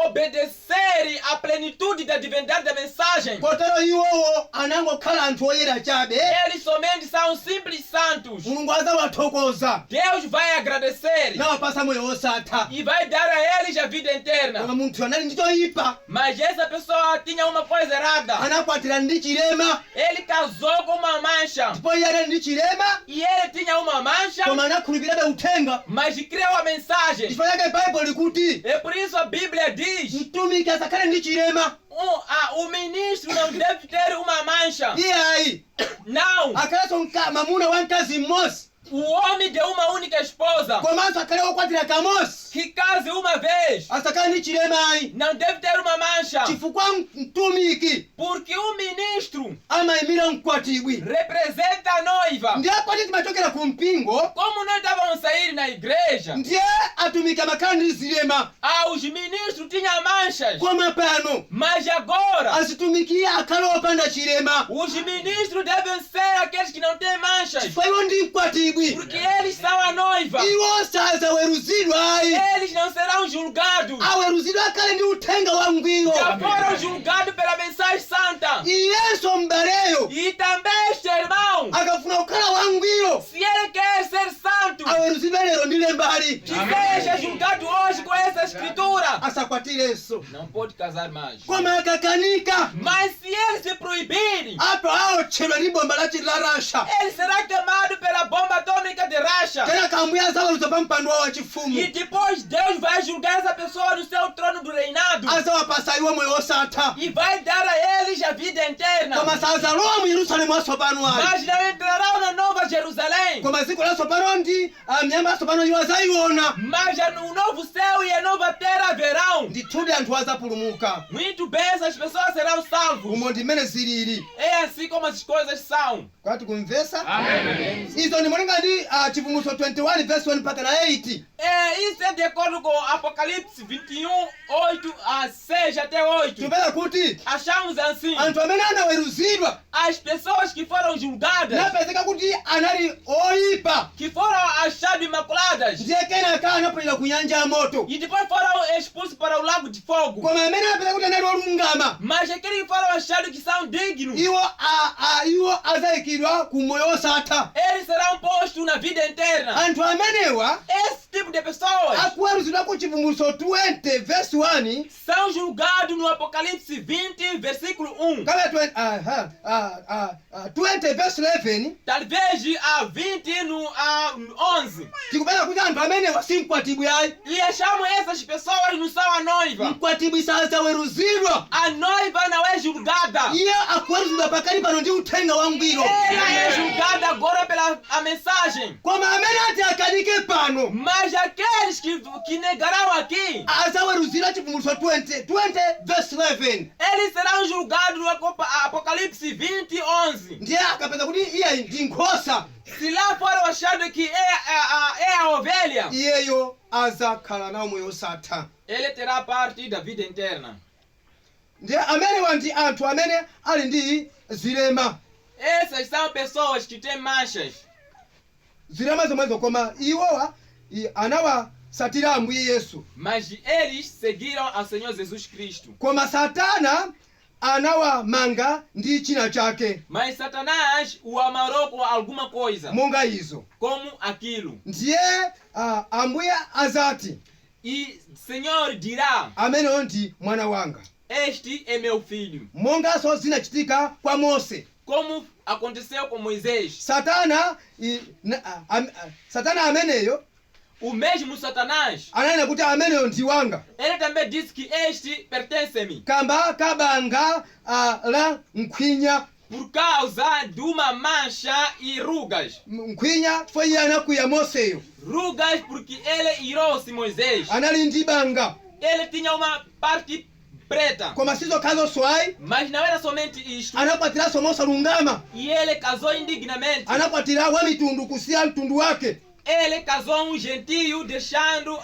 obedecer à plenitude da divindade da mensagem. kotero iwowo anangokhala anthu oyera chabe. Eles somente são simples santos. Mulungu azawathokoza Deus vai agradecer nawapasa moyo wosatha. e vai dar a eles a vida eterna. Koma munthu anali ndi choyipa, Mas essa pessoa tinha uma coisa errada. anakwatira ndi chilema, Ele casou com uma mancha. ndipo iye anali ndi chilema, E ele tinha uma mancha, koma anakhulupirirabe uthenga. mas creu a mensagem. Chifukwa chake Baibulo likuti É por isso a Bíblia diz: mtumiki asakhale ndi chilema. o ministro não deve ter uma mancha. Iye ayi Não. akhalenso mamuna wa mkazi mmodzi, o homem de uma única esposa, komanso akhale wokwatira kamosi que case uma vez, asakale ndi chilemayi não deve ter uma mancha, chifukwa mtumiki porque o ministro amayimira mkwatibwi. representa a noiva. ndiye poti timachokera ku mpingo Como nós estávamos sair na igreja, ndiye atumiki amakhala ndi zilema, os ministros tinham manchas, koma pano mas agora azitumiki akhale opanda chilema os ministros devem ser aqueles que não têm manchas, chifukwa iwo ndi mkwatibwi. porque eles são a noiva. iwo sazaweruzidwa ayi, Eles não serão julgados, aweruzidwa akhale ndi uthenga wangwiro. já foram julgados pela mensagem santa. iyenso mbaleyo E também este irmão, akafuna kukhala wangwiro se ele quer ser santo, aweruzidwe lero ndi lembali, que seja julgado hoje com essa escritura, asakwatirenso. não pode casar mais. koma akakanika Mas se ele se proibir, apo aotchedwa ndi bomba la Rasha, ele será queimado pela bomba atômica de Rasha. kenaka ambuye azaweruza pa mpando wawo wachifumu, E depois Deus vai julgar essa pessoa no seu trono do reinado. azawapasa iwo moyo wosatha, E vai dar a eles a vida eterna. koma sazalowa mu Yerusalemu atsopano ayi, Mas não entrarão na Nova Jerusalém. koma dziko latsopano ndi miyamba yatsopano iwo azayiona, Mas já no novo céu e a nova terra haverão. ndithudi anthu azapulumuka. Muito bem, essas pessoas serão salvos. umo ndimene zilili. É assim como as coisas são. kwati kumvesa Amém. izo ndimalinga ndi chivumbulutso 21 verse 1 mpaka na 8. Isso é de acordo com Apocalipse 21, 8 a 6 até 8. tipeza kuti Achamos assim. anthu amene anaweruzidwa As pessoas que foram julgadas, napezeka kuti anali oyipa, que foram achadas imaculadas, ndiye kenaka anapoledwa ku nyanja ya moto, e depois foram expulsos para o lago de fogo. koma amene apezeka kuti anali olungama, Mas aqueles que foram achados que são dignos, iwo azayikidwa ku moyo wosatha. eles serão postos na vida eterna. anthu amenewa Esse tipo de pessoas akuweruzidwa ku chivumbulutso 20 verse 1 são julgados no Apocalipse 20, versículo 1. kabe 20 verse 11. Talvez a 20 no 11. tikupeza kuti anthu amenewa si mkwatibwi ayi, E achamos essas pessoas não são a noiva. mkwatibwi sazaweruzidwa, A noiva não é julgada. iye akuweruzidwa pakali pano ndi uthenga wangwiro. Ela é julgada agora pela a mensagem. koma amene ati akanike pano Mas aqueles que negarão aqui, azaweruzidwa chivumbulutso 20 verse 11. eles serão julgados no Apocalipse 20, 11. ndiye akapeza kuti iye ndi nkhosa, Se lá foram achados que é a ovelha, iyeyo azakhala nawo moyo osatha. ele terá parte da vida eterna. ndiye amenewa ndi anthu amene ali ndi zilema, Essas são pessoas que têm manchas. zilema zomwezo, koma iwowa anawasatira ambuye Yesu, Mas eles seguiram ao Senhor Jesus Cristo. koma Satana anawamanga ndi china chake Mas Satanás o amarrou com alguma coisa, monga izo. como aquilo. ndiye ambuye azati E Senhor dirá: ameneyo ndi mwana wanga, este é meu filho. monganso zinachitika kwa Mose. Como aconteceu com Moisés. Satana ameneyo O mesmo Satanás, ananena kuti ameneyo ndi wanga, ele também disse que este pertence-me, kamba kabanga la nkhwinya. por causa de uma mancha e rugas. nkhwinya foi iye anakwiya Moseyo, Rugas porque ele irou-se Moisés. anali ndi banga, Ele tinha uma parte preta. koma sizokhazo ayi, Mas não era somente isto. anakwatiranso mosalungama, E ele casou indignamente. anakwatira wa mitundu kusiya mtundu wake. Ele casou gentio, deixando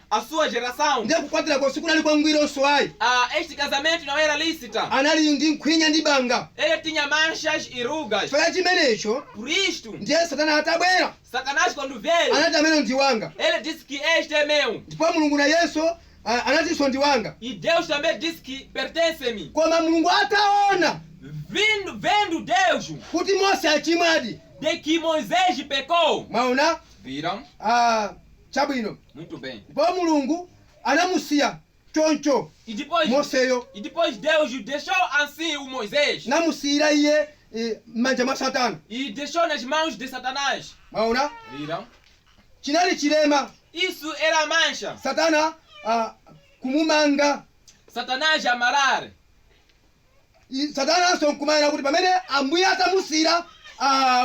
a sua geração. ndiye kukwatira konse kunali kwangwironso ayi, Este casamento não era lícita. anali ndi nkhwinya ndi banga. Ele tinha manchas e rugas. Chifukwa chimenecho Por isto, ndiye Satana atabwera Satanás, quando veio, anati ameneyo ndi wanga, ele disse que este é meu. ndipo Mulungu na Yesu anatinso ndi wanga. E Deus também disse que pertence-me. koma Mulungu ataona Vendo Deus kuti Mose achimwadi, de que Moisés pecou. mwaona Viram? chabwino, Muito bem. ndipo Mulungu anamusiya choncho E depois Deus deixou assim o Moisés. namusiyira iye m'manja mwa Satana, E deixou nas mãos de Satanás. mwaona Viram? chinali chilema. Isso era a mancha. Satana kumumanga, Satanás amarrar. Satana nkumanena kuti pamene ambuye atamusiyira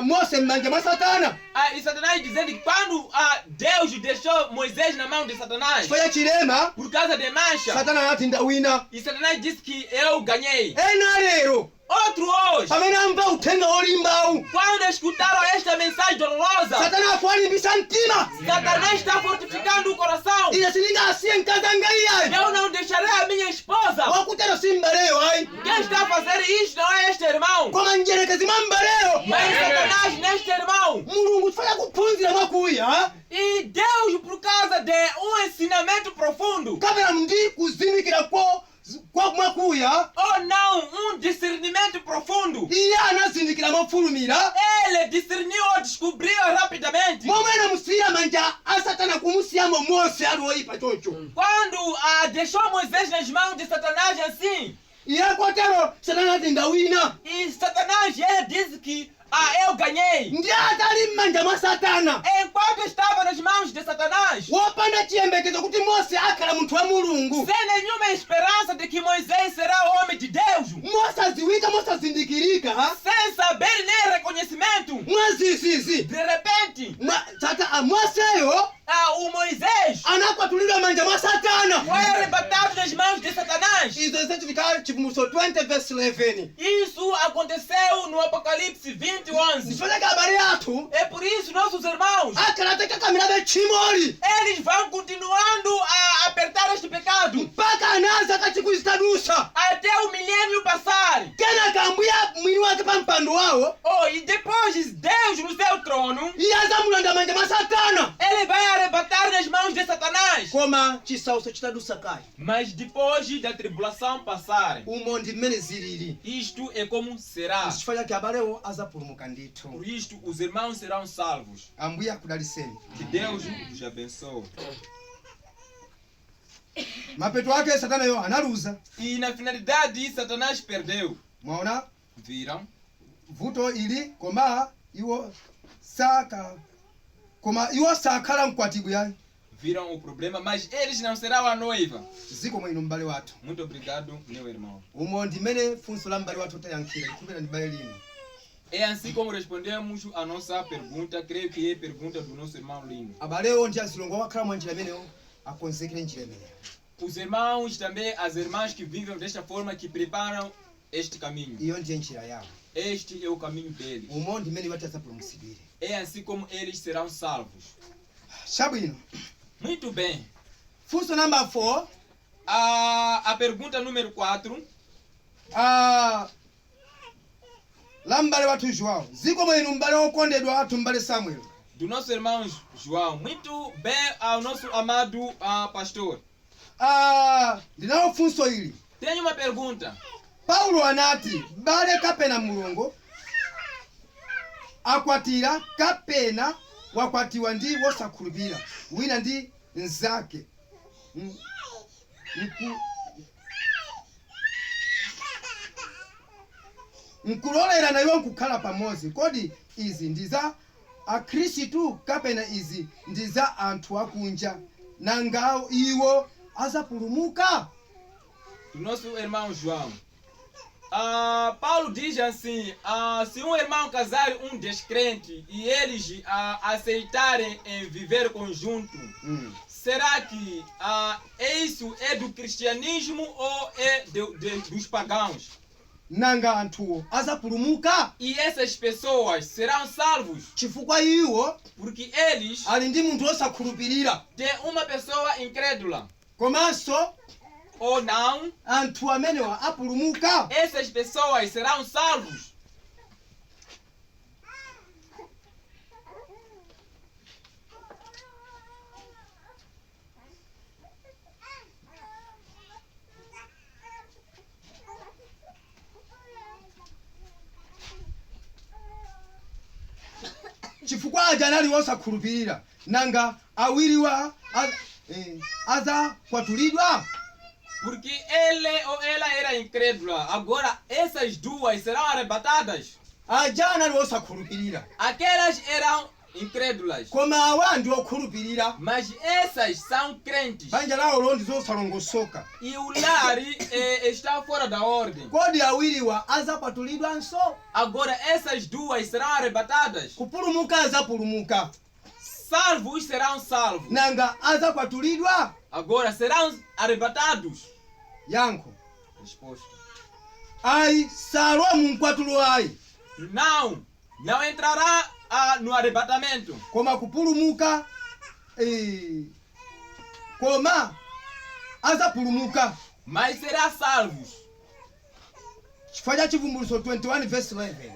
Mose m'manja mwa Satana. E Satanás dizendo que quando Deus deixou Moisés na mão de Satanás, Chifukwa cha chilema por causa de mancha, Satana anati ndawina. e Satanás disse que eu ganhei. Ena lero Outro hoje, pamene amva uthenga olimbawu quando escutaram esta mensagem dolorosa, Satana akuwalimbisa mtima. Satanás está fortificando o coração. Ine sindingasiye mkazi anga iyayi. Eu não deixarei a minha esposa. Wakutero si mbaleyo ayi. Quem está a fazer isto não é este irmão, Koma njerekezi mwa mbaleyo. mas Satanás neste irmão. Mulungu tifuna kuphunzira mwakuya. E Deus, por causa de ensinamento profundo, Kapena ndi kuzindikira kwa mwakuya. ou não, discernimento profundo, Iye anazindikira mofulumira. ele discerniu ou descobriu rapidamente. Momwe musiya manja a Satana kumusiyamo Mose ali oyipa chocho. Quando deixou Moisés nas mãos de Satanás assim, Iye kotero Satana ati ndawina. e Satanás ele disse que eu ganhei. Ndiye atali m'manja mwa Satana. Enquanto estava nas mãos de Satanás, Wopanda chiyembekezo kuti Mose akhala munthu wa Mulungu. sem nenhuma esperança de que Moisés será o homem de Deus, Mosadziwika, mosazindikirika. sem saber nem reconhecimento, Mwazizizi. de repente, Moseyo o Moisés anakwatulidwa manja mwa Satana. foi arrebatado nas mãos de Satanás. Izo zikufikira chivumbulutso 20 verse 11. Isso aconteceu no Apocalipse 20:11. Ndifaneka abale athu É por isso nossos irmãos, akhala atakakamirabe tchimoli eles vão continuando a apertar este pecado mpaka anaza kachikuzitadusa. até o milênio passar. Kenaka ambuya mwini wake pa mpando wawo E depois Deus no seu trono, iye azamulanda manja mwa Satana. ele vai arrebatar nas mãos de Satanás. Koma chisautso chitadusa kaya. Mas depois da tribulação passar, Umo ndi mmene zilili. isto é como será. Chifukwa chake abalewo azapulumuka ndithu. Por isto, os irmãos serão salvos. Ambuya akudaliseni. Que Deus os abençoe. Mapeto ake Satana yo analuza. E na finalidade, Satanás perdeu. Mwaona Viram? vuto ili koma iwo sakhala mkwatibwi yayi. Viram o problema, mas eles não serão a noiva. Ziko mwino mbale wathu. Muito obrigado, meu irmão. Umo ndi mmene funso la mbale wathu tayankhira likupera ndi bale lino. É assim como respondemos a nossa pergunta. Creio que é a pergunta do nosso irmão Lino. Abalewo ndi azilongo wakhala mwa njira imeneyo akonzekere njira imeneyo. Os irmãos também, as irmãs que vivem desta forma, que preparam este caminho. Iyo ndiye njira yawo. Este é o caminho deles. Umo ndi mmene iwati azapulumutsidwire. É assim como eles serão salvos. Chabwino. Muito bem. Funso number 4. A pergunta número 4. La mbale wathu João. Ziko mwino mbale wokondedwa wathu mbale Samuel. Do nosso irmão João. Muito bem ao nosso amado pastor. Ndinawo funso ili. Tenho uma pergunta. Paulo anati bale kapena mulongo akwatira kapena wakwatiwa ndi wosakhulupirira wina ndi nzake nkulolera nayo nkukhala pamodzi. Kodi izi ndi za akhristu kapena izi ndi za anthu akunja nanga iwo azapulumuka? Do nosso irmão João. Paulo diz assim, se um irmão casar descrente e eles aceitarem em viver conjunto, será que isso é do cristianismo ou é dos pagãos? Nanga anthuwo azapulumuka? E essas pessoas serão salvos Chifukwa iwo porque eles ali ndi munthu wosakhulupirira. têm uma pessoa incrédula. Komanso Ou não, anthu amenewa apulumuka. essas pessoas serão salvos. Chifukwa aja anali wosakhulupirira nanga awiriwa azakwatulidwa? Porque ele ou ela era incrédula. Agora essas duas serão arrebatadas. Aja anali wosakhulupirira. Aquelas eram incrédulas, koma awa ndi okhulupirira. mas essas são crentes. Banja lawo ndi zosalongosoka. E o lar está fora da ordem. Kodi awiriwa azakwatulidwanso? Agora essas duas serão arrebatadas. Kupulumuka azapulumuka. Salvos serão salvos. Nanga azakwatulidwa? Agora serão arrebatados. Yankho. Resposta. Ayi salowa mu mkwatulo ayi. Não entrará no arrebatamento. Koma kupulumuka koma azapulumuka. Mas será salvos. Chifukwa cha Chivumbulutso 21 verse 11.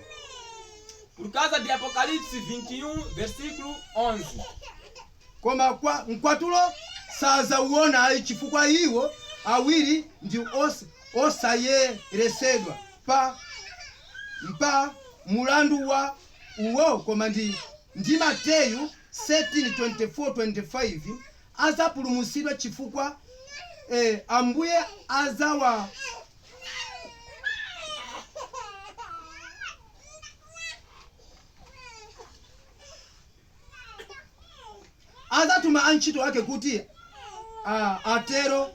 Por causa de Apocalipse 21 versículo 11. Koma kwa mkwatulo sazauona ayi chifukwa iwo awiri ndi osayeresedwa pa mulandu wa uwo. Koma ndi Mateyu 13:24-25 azapulumutsidwa chifukwa Ambuye azatuma antchito ake kuti atero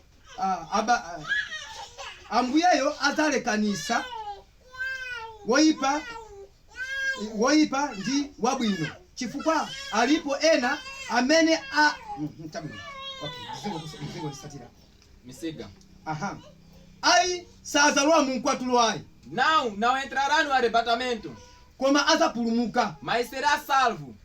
Ambuyeyo azalekanisa woyipa ndi wabwino chifukwa alipo ena amene Me siga. Ayi sazalowa mu mkwatulo ayi. Não entrará no arrebatamento. Koma azapulumuka. Mas será salvo.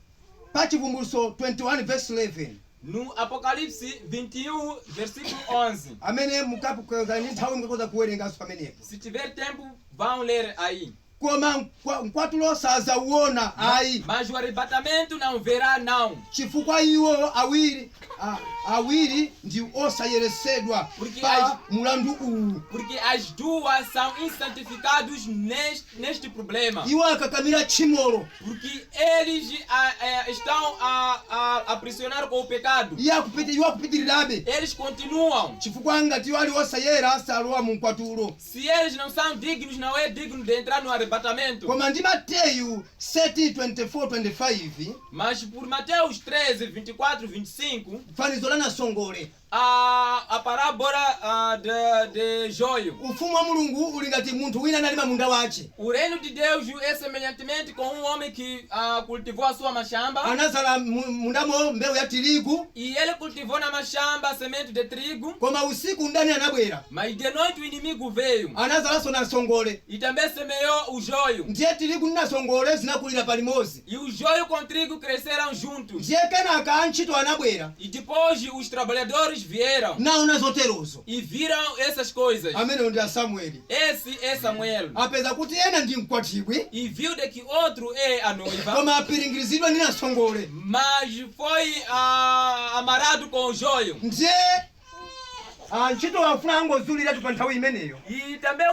Pa Chivumbulutso 21 verse 11. No Apocalipse 21 versículo 11. Amene mukapukweza ni nthawi mukakoza kuwerenganso pamenepo. Se tiver tempo, vão ler aí. Koma mkwatulo sazauona ayi. Mas o arrebatamento não verá não. Chifukwa iwo awiri ndi osayeresedwa pa mulandu uwu. Porque as duas são insantificados neste problema. Iwo akakamira tchimolo. Porque eles estão a pressionar com o pecado. Iwo akupitirirabe. Eles continuam. Chifukwa ngati iwo ali osayera asalowa mu mkwatulo. Se eles não são dignos, não é digno de entrar no arrebatamento. Koma ndi Mateyu 7:24-25. Mas por Mateus 13, 24, 25, fanizo la nasongole. A parábola de joio. Ufumu wa Mulungu uli ngati munthu wina analima munda wace. O reino de Deus é semelhantemente com homem que cultivou a sua mashamba. Anazala mundamo mbewu ya tirigu. E ele cultivou na mashamba semente de trigo. Koma usiku ndani anabwera. Mas de noite o inimigo veio. Anazalaso nasongole. E também semeou o joio. Ndiye tirigu nasongole zinakulira palimozi. E o joio com o trigo cresceram juntos. Ndiye kenaka antchito anabwera. E depois os trabalhadores vieram. Naona zoterozo. E viram essas coisas. Amene ndi Samueli. Esse é Samuel. Apeza kuti ena ndi mkwatibwi. E viu de que outro é a noiva. Koma apiringirizidwa ndi nasongole. Mas foi amarrado com o joio. Ndiye antchito afuna angozulira pa nthawi imeneyo. E também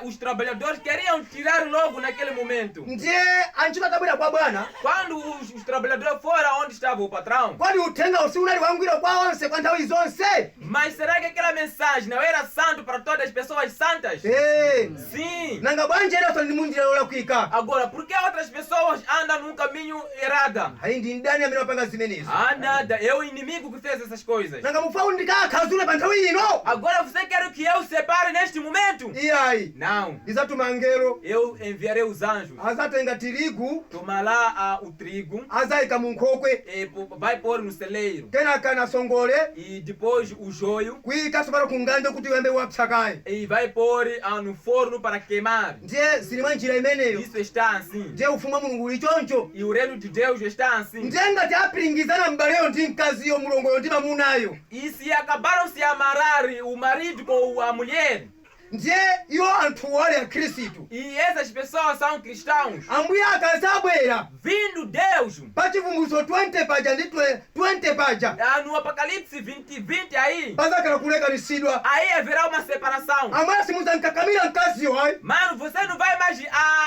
os trabalhadores queriam tirar logo naquele momento. Ndiye antchito atabwera kwa bwana. Quando os trabalhadores foram onde estava o patrão. Kwani uthenga usiku unali wangwiro kwa onse kwa nthawi zonse? Mas será que aquela mensagem não era santo para todas as pessoas santas? Sim. Nanga bwanje eraso ndi mundira lola kuika. Agora, por que outras pessoas andam num caminho errado? Aí ndi ndani amene wapanga zimenezo? Nada, é o inimigo que fez essas coisas. Nanga mufawu ndikakhazule pa nthawi ino. Agora você quer que eu separe neste momento? Iyayi. Não. Izatuma angelo. Eu enviarei os anjos. Azatenga tirigu. Toma lá o trigo. Azayika mu nkhokwe. E vai pôr no celeiro. Kenaka nasongole. E depois o joio. Kuyika sopano ku ngande kuti uyambe wapsakaye. E vai pôr no forno para queimar. Ndiye zili mwa njira imeneyo. Isso está assim. Ndiye ufumu wa Mulungu uli choncho. E o reino de Deus está assim. Ndiye ngati apiringizana mbaleyo ndi mkaziyo mulongoyo ndi mamunayo. E se acabaram se amarrar o marido com a mulher. Ndiye iwo anthu wale a Khristu. E essas pessoas são cristãos. Ambuye akazabwera. Vindo Deus. Pa Chivumbulutso 20 paja ndi 20 paja. No Apocalipse 20 aí. Pazakhala kulekanisidwa. Aí haverá uma separação. Amara simuzankakamira mkaziyo ayi. Mano, você não vai mais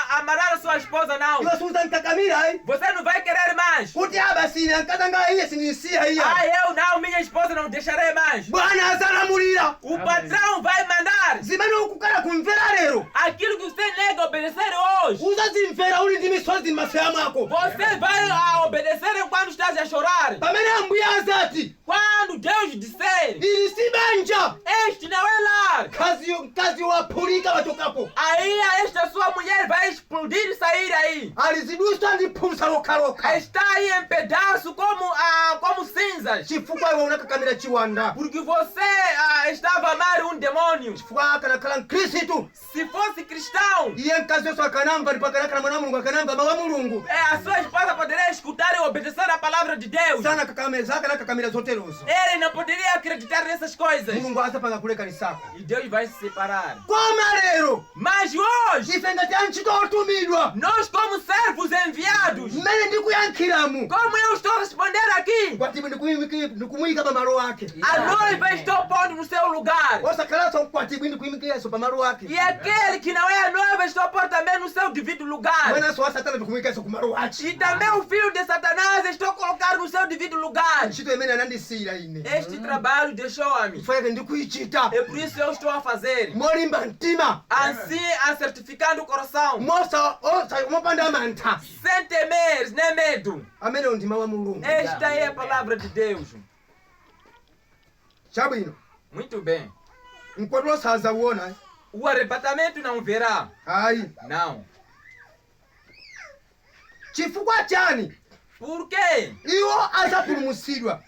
amarrar a sua esposa não. Iwo simuzankakamira ayi. Você não vai querer mais. Kuti abasine ankazanga iye sinisiya iya. Eu não, minha esposa não deixarei mais. Bwana azalamulira. O patrão vai mandar. chorar. zimene ukukhala kumvera lero Aquilo que você nega obedecer hoje, uzazimvera uli ndi misozi m'masaya mwako você vai obedecer quando estás a chorar. pamene ambuye azati Quando Deus disser, ili si banja este não é lar, mkazi waphulika wachokapo aí esta sua mulher vai explodir e sair aí. aliziduswa ndi phulusa lokhalokha Está aí em pedaço como cinzas. chifukwa iwe unakakamira chiwanda Porque você estava a amar um demônio. chifukwa akanakhala mkhristu Se fosse cristão, iye mkazi wenso akanamva ndipo akanakhala mwana wa mulungu akanamva mawu a mulungu a sua esposa poderia escutar e obedecer a palavra de Deus. akanakakamira zoterozo Ele não poderia acreditar nessas coisas. mulungu azapanga kulekanisako E Deus vai se separar. koma lero Mas hoje, ife ngati antchito otumidwa nós como servos enviados, mmene ndikuyankhiramu como eu estou respondendo aqui, kwatibwe ndikumuyika pamalo ake a noiva está pondo no seu lugar. osakhalanso kwatibwe ndikuyimikiranso pamalo ake E aquele que não é a noiva está pondo também no seu devido lugar. mwenanso wa satana ndikumuyikanso kumalo ake E também o filho de Satanás está a colocar no seu devido lugar. ntchito imene anandisiyira ine Este trabalho deixou-me. chifukwa yake ndikuyichita É por isso eu estou a fazer. molimba mtima Assim, a certificando o coração. mopanda mantha Sem temer, nem medo. amenewo ndi mawu a mulungu Esta é a palavra de Deus. chabwino Muito bem. mkwatulo sazauona O arrebatamento não verá. ayi Não. chifukwa chani Por quê? iwo azapulumutsidwa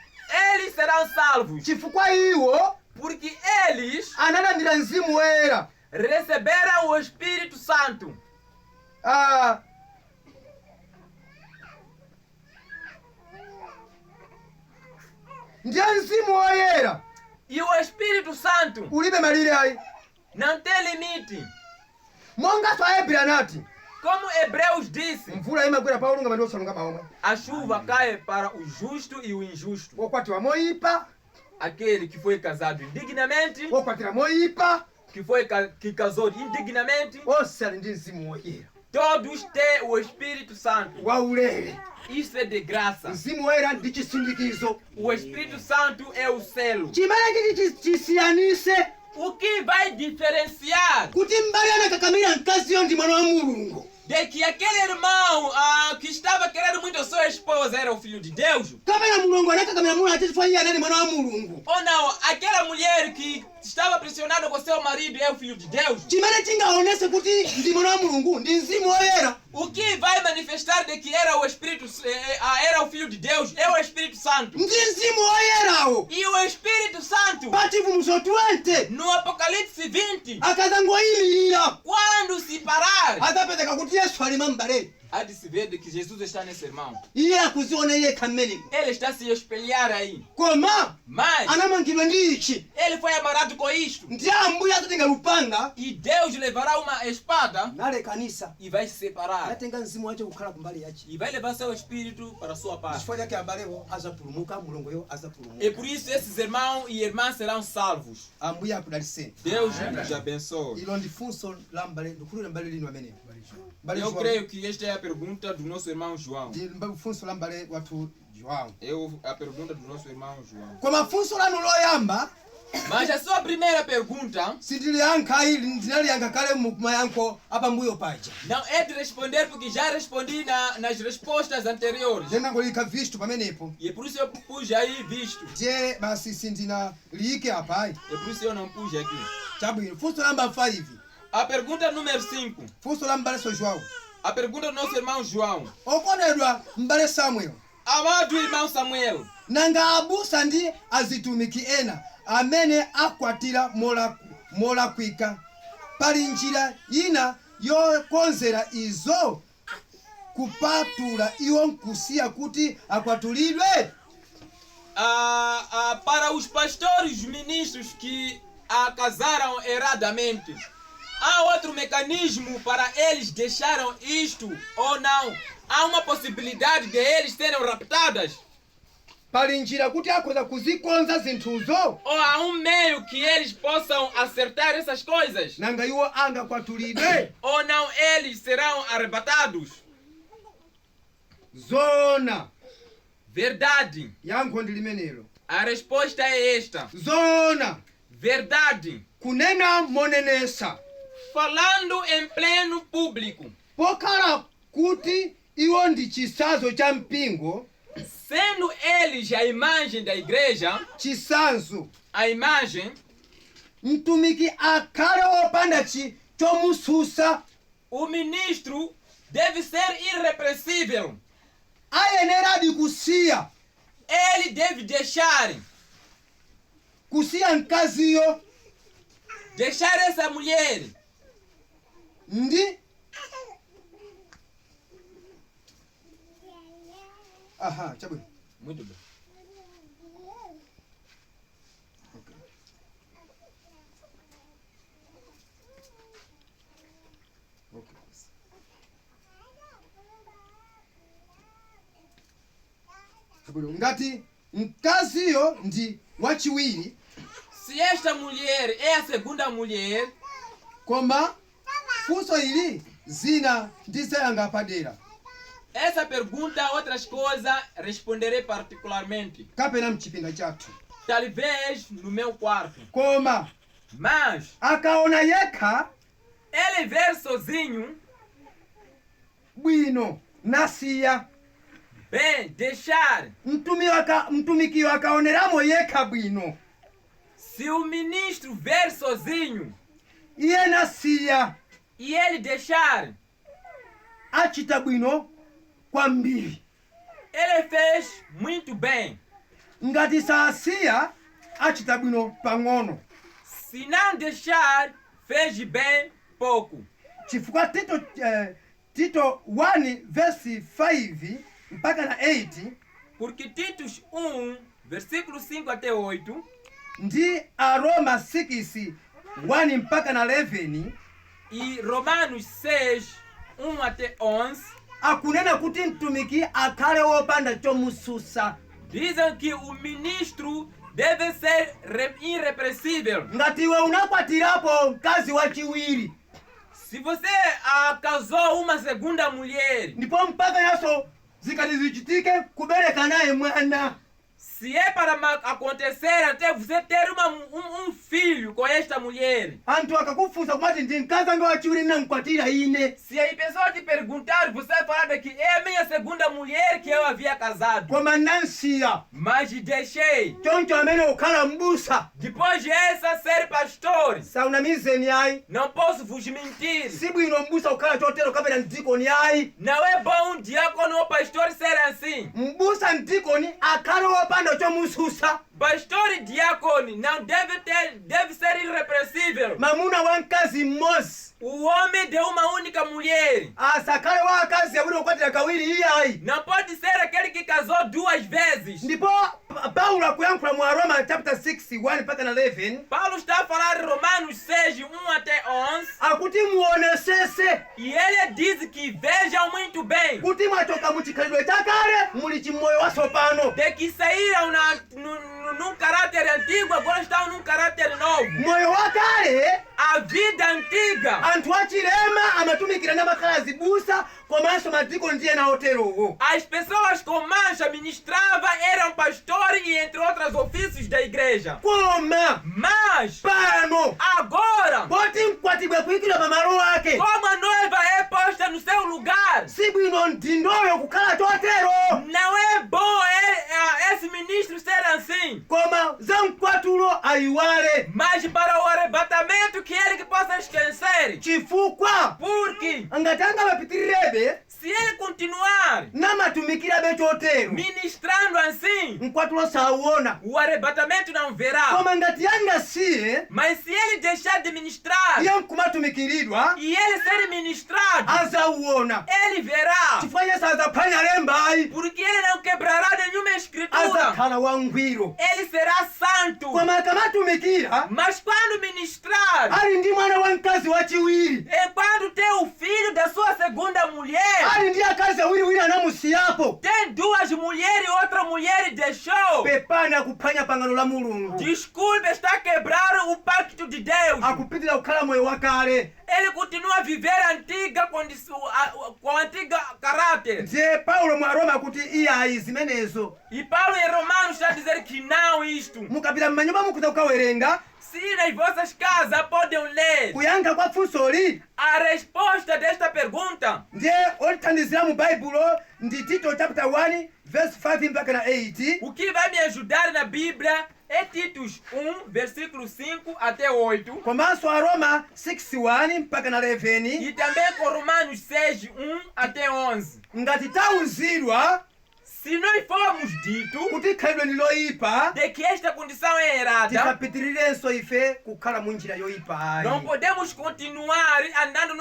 Eles serão salvos. chifukwa iwo Porque eles analandira mzimu woyera receberam o Espírito Santo. Ah, ndiye mzimu woyera E o Espírito Santo ulibe malire ayi não tem limite. monga so aebira anati Como Hebreus disse, mvula imagwera pa olungama ndi osalungama omwe a chuva cai para o justo e o injusto. wokwatiwa moyipa Aquele que foi casado indignamente, wokwatira moyipa que casou indignamente, onse ali ndi mzimu woyera todos têm o Espírito Santo. waulere Isso é de graça. mzimu woyera ndi chisindikizo O Espírito Santo é o selo. chimene chiti chisiyanise O que vai diferenciar kuti mbali anakakamira mkaziyo ndi mwana wa mulungu de que aquele irmão que estava querendo muito a sua esposa era o filho de Deus? kapena mulungu anakakamira mulungu ati chifukwa iye anali mwana wa mulungu Ou não, aquela mulher que estava pressionada com seu marido é o filho de Deus? chimene chingaonese kuti ndi mwana wa mulungu ndi mzimu woyera O que vai manifestar de que era o Espírito, era o filho de Deus é o Espírito Santo. ndi mzimu woyerawo E o Espírito Santo, pa chivumbulutso 20 no Apocalipse 20, akazangoyimirira quando se parar, adzapezeka kuti yesu alima m'bale há de se ver de que Jesus está nesse irmão. iye akuziona yekha mmeneko Ele está a se espelhar aí. koma Mas anamangidwa ndi ichi ele foi amarrado com isto. ndi ambuye adzatenga lupanga E Deus levará uma espada nalekanisa e vai se separar. anatenga mzimu wace kukhala kumbali yace E vai levar seu espírito para a sua parte. chifukwa chake abalewo azapulumuka mulunguyo E azapulumuka por isso esses irmãos e irmãs serão salvos. ambuye akudaliseni Deus nos abençoe. ilo ndi funso la mbale ndikhulire mbale lino amenewo Eu creio que esta é a pergunta do nosso irmão João. ndi funso la mbale wathu João A pergunta do nosso irmão João. koma funso lanu loyamba Mas a sua primeira pergunta sindiliyankha ili ndinaliyankha kale mumayankho apambuyo paja não é de responder porque já respondi nas respostas anteriores. ndinangoliyika visto pamenepo E é por isso eu pus aí visto. je basi sindinaliyike apayi É por isso eu não pus aqui. chabwino funso lamba 5 A pergunta número 5. funso la mbale so João A pergunta do nosso irmão João. okondedwa mbale Samuel Amado irmão Samuel, nanga abusa ndi azitumiki ena amene akwatira molakwika pali njira ina yokonzera izo kupatula iwo nkusiya kuti akwatulidwe para os pastores ministros que casaram erradamente, há outro mecanismo para eles deixaram isto ou não? Há uma possibilidade de eles serem raptadas? pali njira kuti akhoza kuzikonza zinthuzo Ou há um meio que eles possam acertar essas coisas? nanga iwo angakwatulidwe Ou não eles serão arrebatados? zona Verdade. yankho ndi limenelo A resposta é esta. zona verdade, kunena monenesa, falando em pleno público, pokala kuti iwo ndi chisanzo cha mpingo, sendo eles a imagem da igreja, chisanzo, a imagem, mtumiki akhale wopanda chomususa, o ministro deve ser irrepreensível. ayeneradi kusiya Ele deve deixar mkaziyo essa mulher ndi aha chabwino. muito bem. Okay. Okay. Chabwino, ngati mkaziyo ndi wachiwiri, Se esta mulher é a segunda mulher, koma funso ili zina ndizayanga padera essa pergunta outras coisas responderei particularmente. kapena mchipinda chathu, Talvez no meu quarto. koma Mas akaona yekha ele ver sozinho, bwino nasiya, bem, deixar. mtumikiyo akaoneramo yekha bwino, Se o ministro ver sozinho iye nasiya, e ele deixar, achita bwino kwambiri. ele fez muito bem. Ngati sasiya achita bwino pang'ono, Se não deixar, fez bem pouco. chifukwa Tito 1 verse 5 mpaka na 8 Porque Titus 1, versículo 5 até 8, ndi Aroma 6 1 mpaka na 11 e Romanos 6, 1 até 11, akunena kuti mtumiki akhale wopanda chomususa. dizem que o ministro deve ser irrepreensível. Ngati iwe unakwatirapo mkazi wachiwiri Se você casou uma segunda mulher, ndipo mpaka naso zikati zichitike kubereka naye mwana, se é para acontecer até você ter um filho com esta mulher, anthu akakufunsa kumati ndi mkazi anga wachiwiri namkwatira ine, se a pessoa te perguntar, você vai falar que é a minha segunda mulher que eu havia casado, koma nansiya, mas deixei. choncho amene ukhala mbusa Depois de essa ser pastor, saunamizeni ayi, não posso vos mentir. si bwino mbusa ukhala chotero kapena mdikoni ayi. Não é bom um diácono ou pastor ser assim. Mbusa mdikoni akhale wopanda chomususa, Pastor e diácono não deve ser irrepreensível. mamuna wa mkazi mmodzi O homem de uma única mulher. asakhale wa akazi awiri okwatira kawiri iyayi. Não pode ser aquele que casou duas vezes. Ndipo Paulo akuyankhula mu Aroma chapter 6 1 mpaka na 11 Paulo está a falar em Romanos 6, 1 até 11. akuti muonesese E ele diz que vejam muito bem kuti mwachoka mu chikhalidwe chakale muli chimoyo watsopano. de que saíram num caráter antigo, agora estão num caráter novo. Moyo wakale A vida antiga, anthu achilema amatumikira namakhala zibusa komanso madiko ndiye naoterowo. as pessoas com mancha ministravam, eram pastores e entre outros ofícios da igreja. Koma Mas, pano agora, poti mkwatibwe kuyikidwa pamalo ake, como a noiva é posta no seu lugar, si bwino ndindoyo kukhala chotero, não é bom esse ministro ser assim. koma za mkwatulo ayiwale, Mas para o arrebatamento que ele possa esquecer. chifukwa Porque ngati angapitirirabe se ele continuar namatumikirabe chotero ministrando assim, mkwatulo sauona. o arrebatamento não verá. Koma ngati angasiye Mas se ele deixar de ministrar iye nkumatumikiridwa e ele ser ministrado, azauona, ele verá. chifukwa Yesu azaphwanya lembayi, Porque ele não quebrará nenhuma escritura. azakhala wangwiro. Ele será santo. Koma akamatumikira Mas quando ministrar, ali ndi mwana wa mkazi wachiwiri, enquanto tem o filho da sua segunda mulher, ali ndi akazi awiriwiri anamusiyapo, tem duas mulheres e outra mulher deixou. pepani akuphwanya pangano la Mulungu, Desculpe, está a quebrar o pacto de Deus. akupitira kukhala moyo wakale. Ele continua a viver a antiga condição, com a antiga caráter. ndiye paulo mu aroma akuti iyayi zimenezo E Paulo em Romanos está a dizer que não isto. mukapita m'manyumba mukuza kukawerenga Se nas vossas casas podem ler kuyankha kwa funsoli a resposta desta pergunta, ndiye otithandizira mu baibulo ndi tito chapter 1 verse 5 mpaka na 8. o que vai me ajudar na Bíblia é Titus 1, versículo 5 até 8. komanso aroma 6:1 mpaka na 11. E também com Romanos 6, 1 até 11. ngati tauzidwa Se nós formos dito kuti khalidwe ndi loyipa de que esta condição é errada, tisapitirirenso ife kukhala mu njira yoyipayi. não podemos continuar andando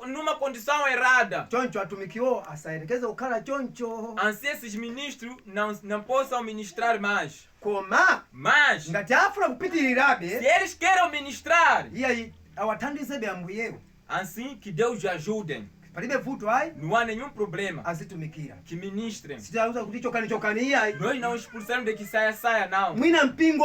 numa condição errada. choncho atumikiwo asayerekeze kukhala choncho, Assim esses ministros não possam ministrar mais. koma Mas, ngati afuna kupitirirabe se eles querem ministrar, iyayi awathandizebe ambuyewo, assim que Deus os ajude. palibe vuto ayi, Não há nenhum problema. azitumikira. Que ministrem. sitauza kuti chokani iyayi, Nós não expulsamos de que saia, não. mwina mpingo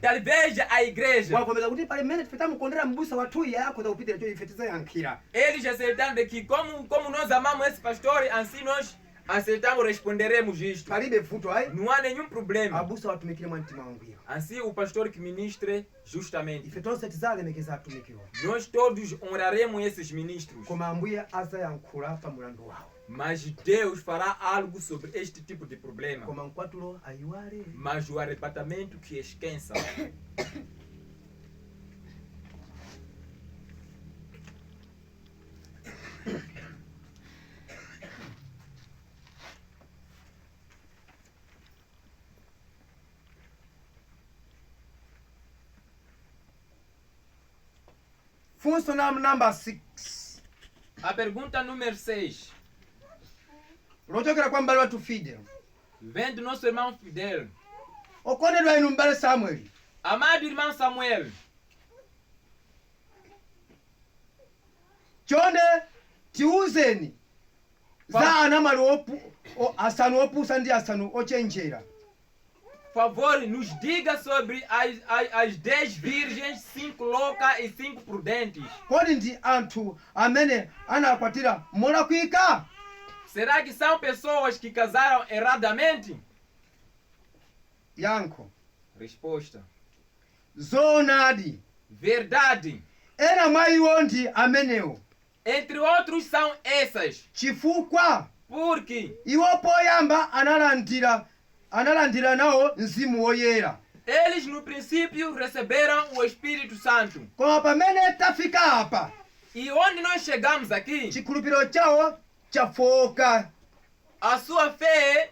Talvez a igreja, wakomeza kuti pali mmene tife tamukondera mbusa wathu iye akhoza kupitira cho ife tizayankhira. eles aceitaram de que como nós amamos esse pastor, assim nós aceitamos, responderemos isto. Palibe vuto ayi, Não há nenhum problema. abusa watumikire mwa mtima wangwiro. Assim o pastor que ministre justamente. Ife tonse tizalemekeza atumikiwa, Nós todos honraremos esses ministros. koma ambuye azayankhula pa mulandu wawo, Mas Deus fará algo sobre este tipo de problema. koma mkwatulo ayiwale. Mas o arrebatamento que esqueça. Funso number 6 A pergunta número 6 lochokera kwa m'bale wathu Fidel. vem do nosso irmão Fidel. okondedwa inu m'bale Samueli, Amado irmão Samuel, chonde tiuzeni za anamali asanu opusa ndi asanu ochenjera. por favor, nos diga sobre as 10 virgens, 5 loucas e 5 prudentes. Kodi ndi anthu amene anakwatira molakwika? Será que são pessoas que casaram erradamente? Yankho: Resposta: zoonadi, verdade. ena mwa iwo ndi amenewo, Entre outros são essas. chifukwa Porque iwo poyamba analandira nawo mzimu woyera, eles no princípio receberam o Espírito Santo. koma pamene tafika apa E onde nós chegamos aqui, chikhulupiriro chawo chafoka, a sua fé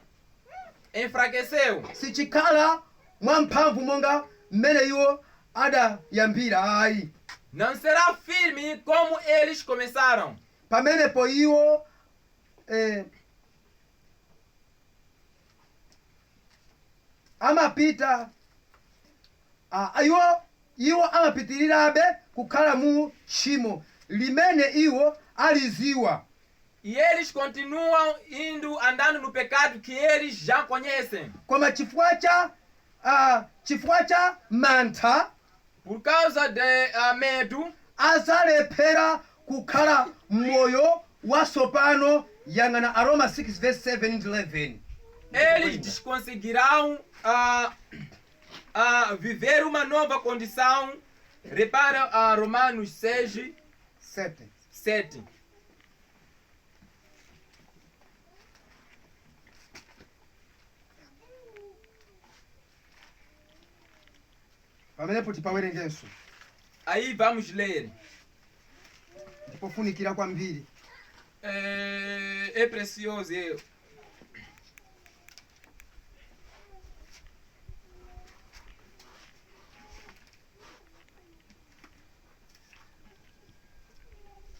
enfraqueceu. sichikhala mwamphamvu monga mmene iwo adayambira ayi. Não será firme como eles começaram. Pamenepo iwo amapita iwo amapitirirabe kukhala mu tchimo limene iwo aliziwa, E eles continuam andando no pecado que eles já conhecem. koma chifukwa cha mantha Por causa de medo, azalephera kukhala moyo watsopano. Yang'ana Aroma 6 verse 7 and 11. eles desconseguirão viver uma nova condição. Repara a Romanos 6, 7. 7. Pamenepo tipawerengenso, Aí vamos ler. ndipofunikira kwambiri. É precioso.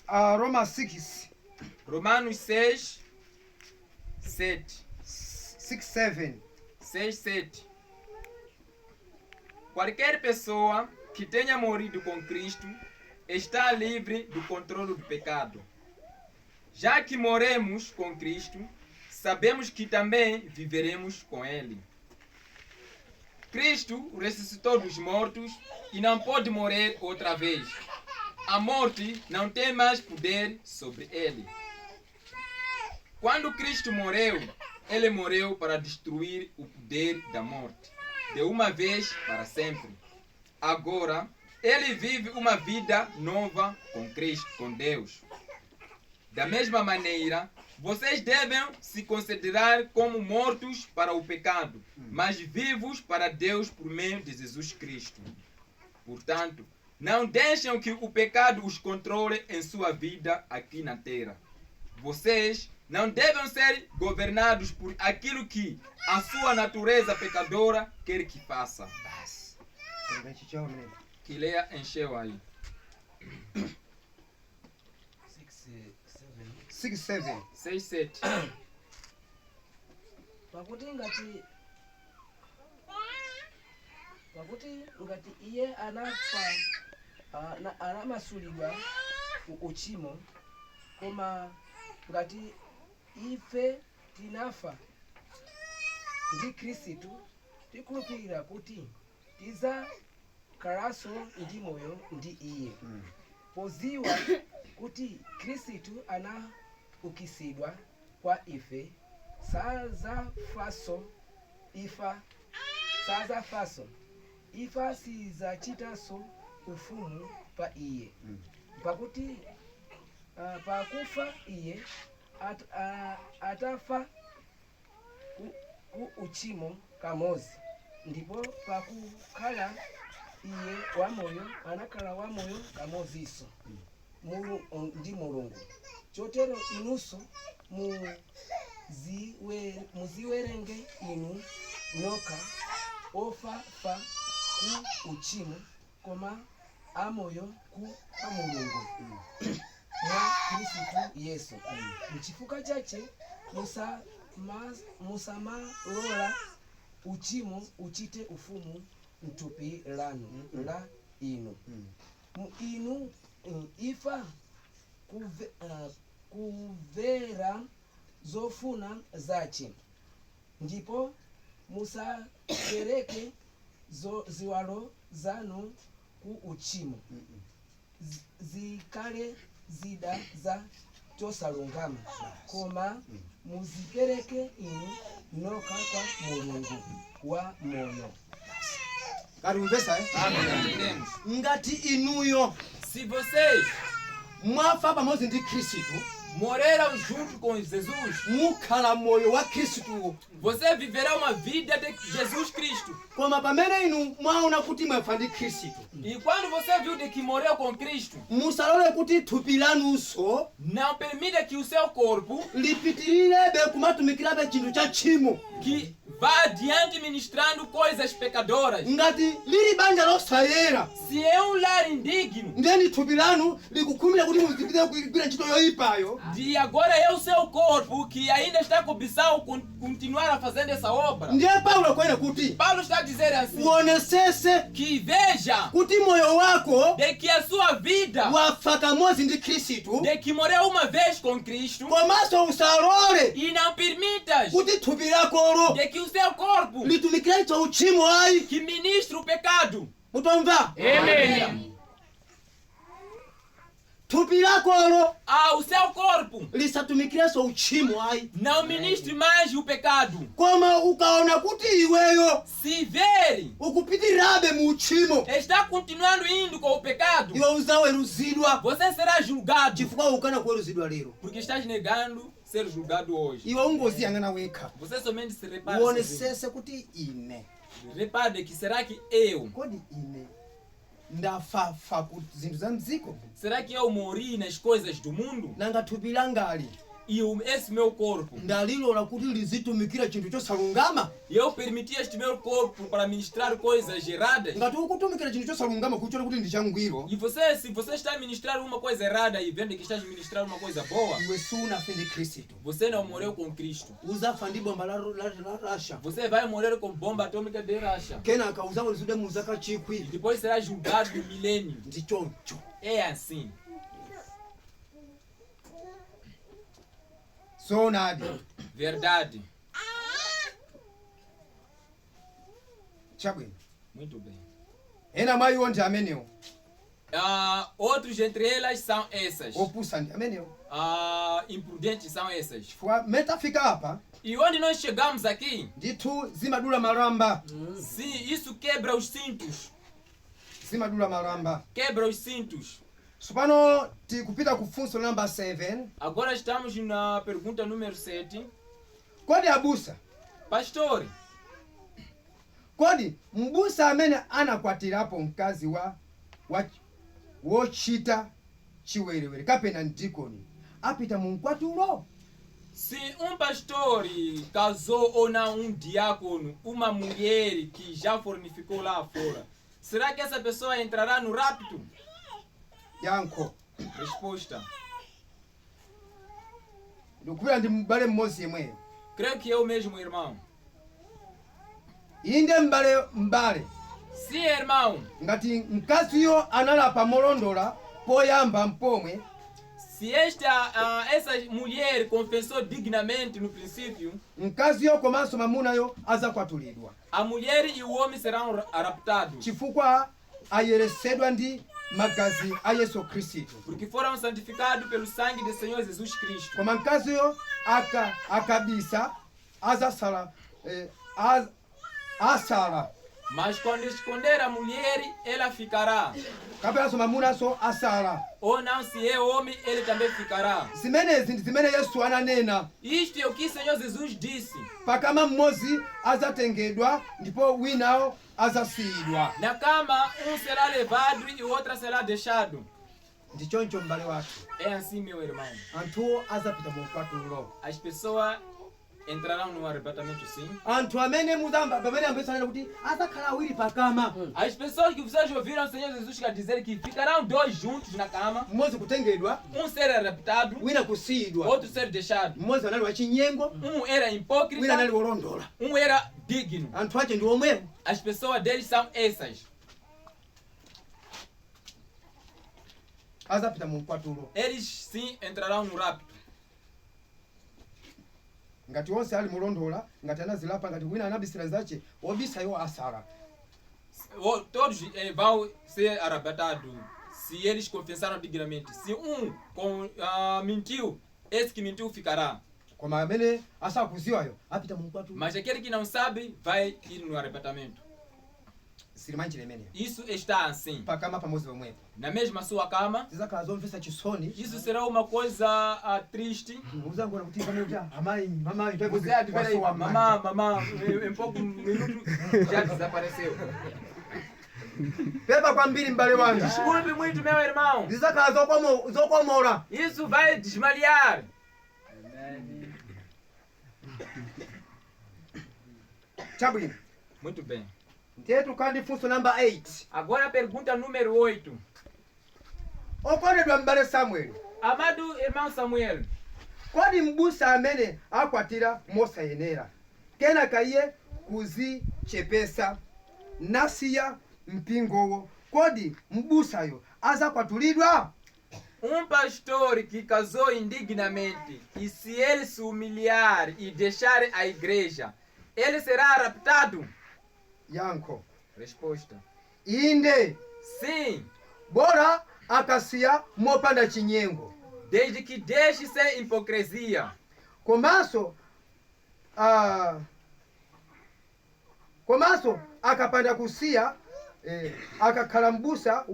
Roma 6 Romanos 6, 7. 6 7. 6, 7. Qualquer pessoa que tenha morrido com Cristo está livre do controle do pecado. Já que morremos com Cristo, sabemos que também viveremos com Ele. Cristo ressuscitou dos mortos e não pode morrer outra vez. a morte não tem mais poder sobre ele. Quando Cristo morreu, ele morreu para destruir o poder da morte, de uma vez para sempre. Agora, ele vive uma vida nova com Cristo, com Deus. Da mesma maneira, vocês devem se considerar como mortos para o pecado, mas vivos para Deus por meio de Jesus Cristo. Portanto, não deixem que o pecado os controle em sua vida aqui na terra. Vocês não devem ser governados por aquilo que a sua natureza pecadora quer que faça. Que leia encheu aí. 6-7. 6-7. pakuti ngati iye anafa anamasulidwa ku uchimo, koma ngati ife tinafa ndi Khristu, tikhulupirira kuti tizakhalanso ndi moyo ndi iye. Poziwa kuti Khristu anaukitsidwa kwa ife, sazafanso ifa sizachitanso ufumu pa iye. Pakuti pakufa iye atafa ku uchimo kamodzi, ndipo pakukhala iye wamoyo anakhala wamoyo kamodzinso ndi Mulungu. Chotero inunso muziwerenge inu nokha ofa ku uchimo, koma amoyo kwa Mulungu mwa Khristu Yesu. N'chifukwa chache musamalola uchimo uchite ufumu m'thupi lanu la inu. Inu ifa kumvera zofuna zace, ndipo musapereke ziwalo zanu ku uchimo zikhale zida za chosalungama, koma muzipereke inu nokha kwa Mulungu wa moyo. Karumvesa Entendemos? ngati inuyo Se vocês mwafa pamodzi ndi Khristu, morreram junto com Jesus, mukhala moyo wa Khristu. você viverá uma vida de Jesus Cristo. Koma pamene inu mwaona kuti mwafa ndi Khristu, E quando você viu de que morreu com Cristo, musalole kuti thupi lanunso não permita que o seu corpo, lipitirirabe kumatumikirabe chinthu cha tchimo. que vá adiante ministrando coisas pecadoras. Ngati lili banja losayera, Se é um lar indigno, ndeni thupi lanu likukhumira kuti muzipite kugwira ntchito yoyipayo, de agora é o seu corpo que ainda está cobiçado continuar a fazer essa obra. ndiye Paulo akwene kuti Paulo está a dizer assim, uonesese que veja kuti moyo wako de que a sua vida, wafa kamodzi ndi Khristu, de que morreu uma vez com Cristo, komanso usalole e não permitas kuti thupi lakolo de que o seu corpo, litumikire icho uchimo ayi. que ministra o pecado, Mutomva? Amém. Thupi lakolo O seu corpo lisatumikirenso uchimo ayi. não ministre mais o pecado. Koma ukaona kuti iweyo Se ver, ukupitirirabe mu uchimo, está continuando indo com o pecado, iwe uzaweruzidwa você será julgado, chifukwa ukana kuweruzidwa lero. porque estás negando ser julgado hoje. Iwe ungoziyang'ana wekha, Você somente se repara. uonesese kuti ine Repare de que será que eu, kodi ine ndafafa kuti zinthu za mdziko, será que eu morri nas coisas do mundo? nanga thupi langali E esse meu corpo, ndalilola kuti lizitumikira chinthu chosalungama. eu permiti este meu corpo para ministrar coisas erradas? Ngati ukutumikira chinthu chosalungama kuchona kuti ndi changwiro, E você, se você está a ministrar uma coisa errada e vendo que está a ministrar uma coisa boa, iwe sunafe ndi Khristu, você não morreu com Cristo. uzafa ndi bomba la Russia. Você vai morrer com bomba atômica de Russia. Kenaka uzaweruzidwe mu zaka E chikwi. depois será julgado no milênio. Ndi choncho. É assim. Sonadi. Verdade. Chabwino. Muito bem. Ena mwayiwo ndi amenewo. Outros entre elas são essas. opusa ndi amenewo. Imprudentes são essas. Chifukwa metafika apa E onde nós chegamos aqui, ndithu zimadula malamba, sim, isso quebra os cintos. zimadula malamba. Quebra os cintos. Tsopano tikupita ku funso namba 7. Agora estamos na pergunta número 7. Kodi abusa, Pastor, kodi mbusa amene anakwatirapo mkazi wochita chiwerewere kapena mdikoni apita mu mkwatulo? se pastor casou ou não diácono, uma mulher que já fornificou lá fora, será que essa pessoa entrará no rapto? Yankho Resposta. ndikupita ndi m'bale mmodzi yemweyo. Creio que eu mesmo, irmão. Inde m'bale Sim, irmão. ngati mkaziyo analapa molondola poyamba mpomwe, Se essa mulher confessou dignamente no princípio, mkaziyo komanso mamunayo azakwatulidwa a mulher e o homem serão raptados, chifukwa ayeresedwa ndi magazi a Yesu Khristu. porque foram santificados pelo sangue do Senhor Jesus Cristo. Koma mkaziyo akabisa azasala asala, Mas quando esconder a mulher, ela ficará. kapenanso mamunaso asala. Ou não, se é homem, ele também ficará. Zimenezi ndi zimene Yesu ananena. Isto é o que o Senhor Jesus disse. Pakama mmodzi azatengedwa ndipo winawo azasiyidwa. Na cama, um será levado e o outro será deixado. Ndi choncho m'bale wathu, É assim, meu irmão. anthuwo azapita mu mkwatulo. As pessoas entrarão no arrebatamento, sim. Anthu amene muzamba pamene ambesanena kuti azakhala awiri pakama, As pessoas que vocês ouviram o Senhor Jesus quer dizer que ficarão dois juntos na cama, mmodzi kutengedwa, um ser raptado, wina kusiyidwa. outro ser deixado. Mmodzi anali wachinyengo, Um era wina hipócrita, anali wolondola. um era digno. Anthu ache ndi omwewo. As pessoas deles são essas. Azapita mu mkwatulo. Eles sim entrarão no rapto. Ngati onse ali mulondola, ngati anazilapa, ngati wina anabisira zache, obisayo asala. Todos vão ser arrebatados se eles confessaram dignamente. Se mentiu, esse que mentiu ficará. Koma amene asakuziwayo apita mu mkwatulo. Mas aquele que não sabe vai ir no arrebatamento. Silimanji limeneyo. Isso está assim. Pakama pamodzi pomwepo. Na mesma sua cama, Zizakhala zomvetsa chisoni. isso será uma coisa triste. Uzangona kuti pamene kuti amayi, mamayi, nthawi Você advera aí, mamã, em pouco minuto já desapareceu. pepa kwambiri m'bale wanga. Desculpe muito, meu irmão. Zizakhala zokomola. Isso vai desmaliar. Chabwino. Muito bem. Ndiye tukandi funso namba 8. Agora a pergunta número 8. Okondedwa m'bale Samuel, Amado irmão Samuel, kodi mbusa amene akwatira mosayenera kenaka iye kuzichepesa nasiya mpingowo, kodi mbusayo azakwatulidwa? pastor que casou indignamente e se ele se humilhar e deixar a igreja, ele será raptado? Yankho: Resposta. inde, Sim, bora akasiya mopanda chinyengo, desde que deixe sem hipocrisia. komanso akapanda kusiya akakhala mbusa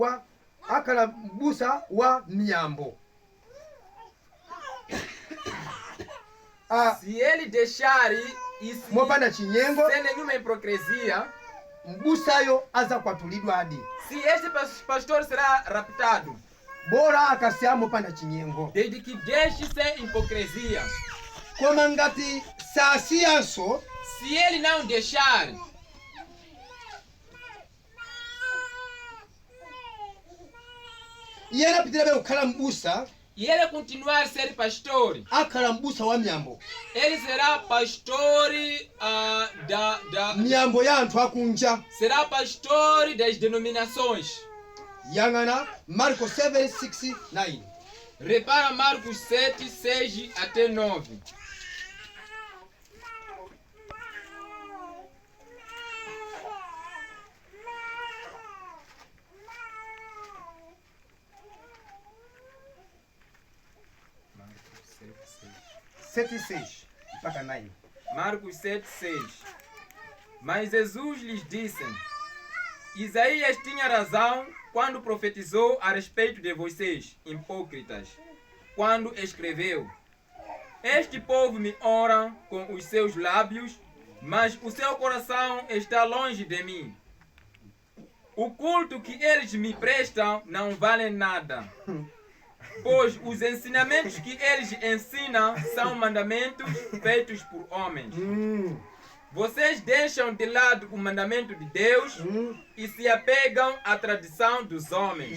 wa miyambo. Se ele deixar e se Mopanda chinyengo, sem nenhuma hipocrisia, mbusayo azakwatulidwadi. se este pastor será raptado, Bora akasiya mopanda chinyengo. desde que deixe sem hipocrisia. Koma ngati sasiyanso, Se ele não deixar, iye anapitirabe kukhala mbusa, e ele continuar a ser pastor, akhala mbusa wa miyambo, ele será pastor miyambo ya anthu akunja. será pastor das denominações. Yang'ana Marko 7:6-9. Repara Marcos 7, 6 até 9. 7:6 mpaka 9. Marcos 7:6. Mas Jesus lhes disse: Isaías tinha razão quando profetizou a respeito de vocês, hipócritas, quando escreveu: Este povo me honra com os seus lábios, mas o seu coração está longe de mim. O culto que eles me prestam não vale nada, pois os ensinamentos que eles ensinam são mandamentos feitos por homens. Vocês deixam de lado o mandamento de Deus e se apegam à tradição dos homens.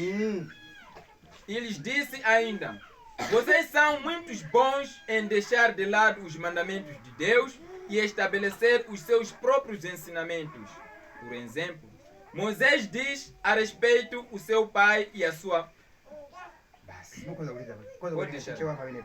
E lhes disse ainda: Vocês são muito bons em deixar de lado os mandamentos de Deus e estabelecer os seus próprios ensinamentos. Por exemplo, Moisés diz a respeito o seu pai e a sua... Basi mukoza uliza koza Wote uliza shara. chewa mawene.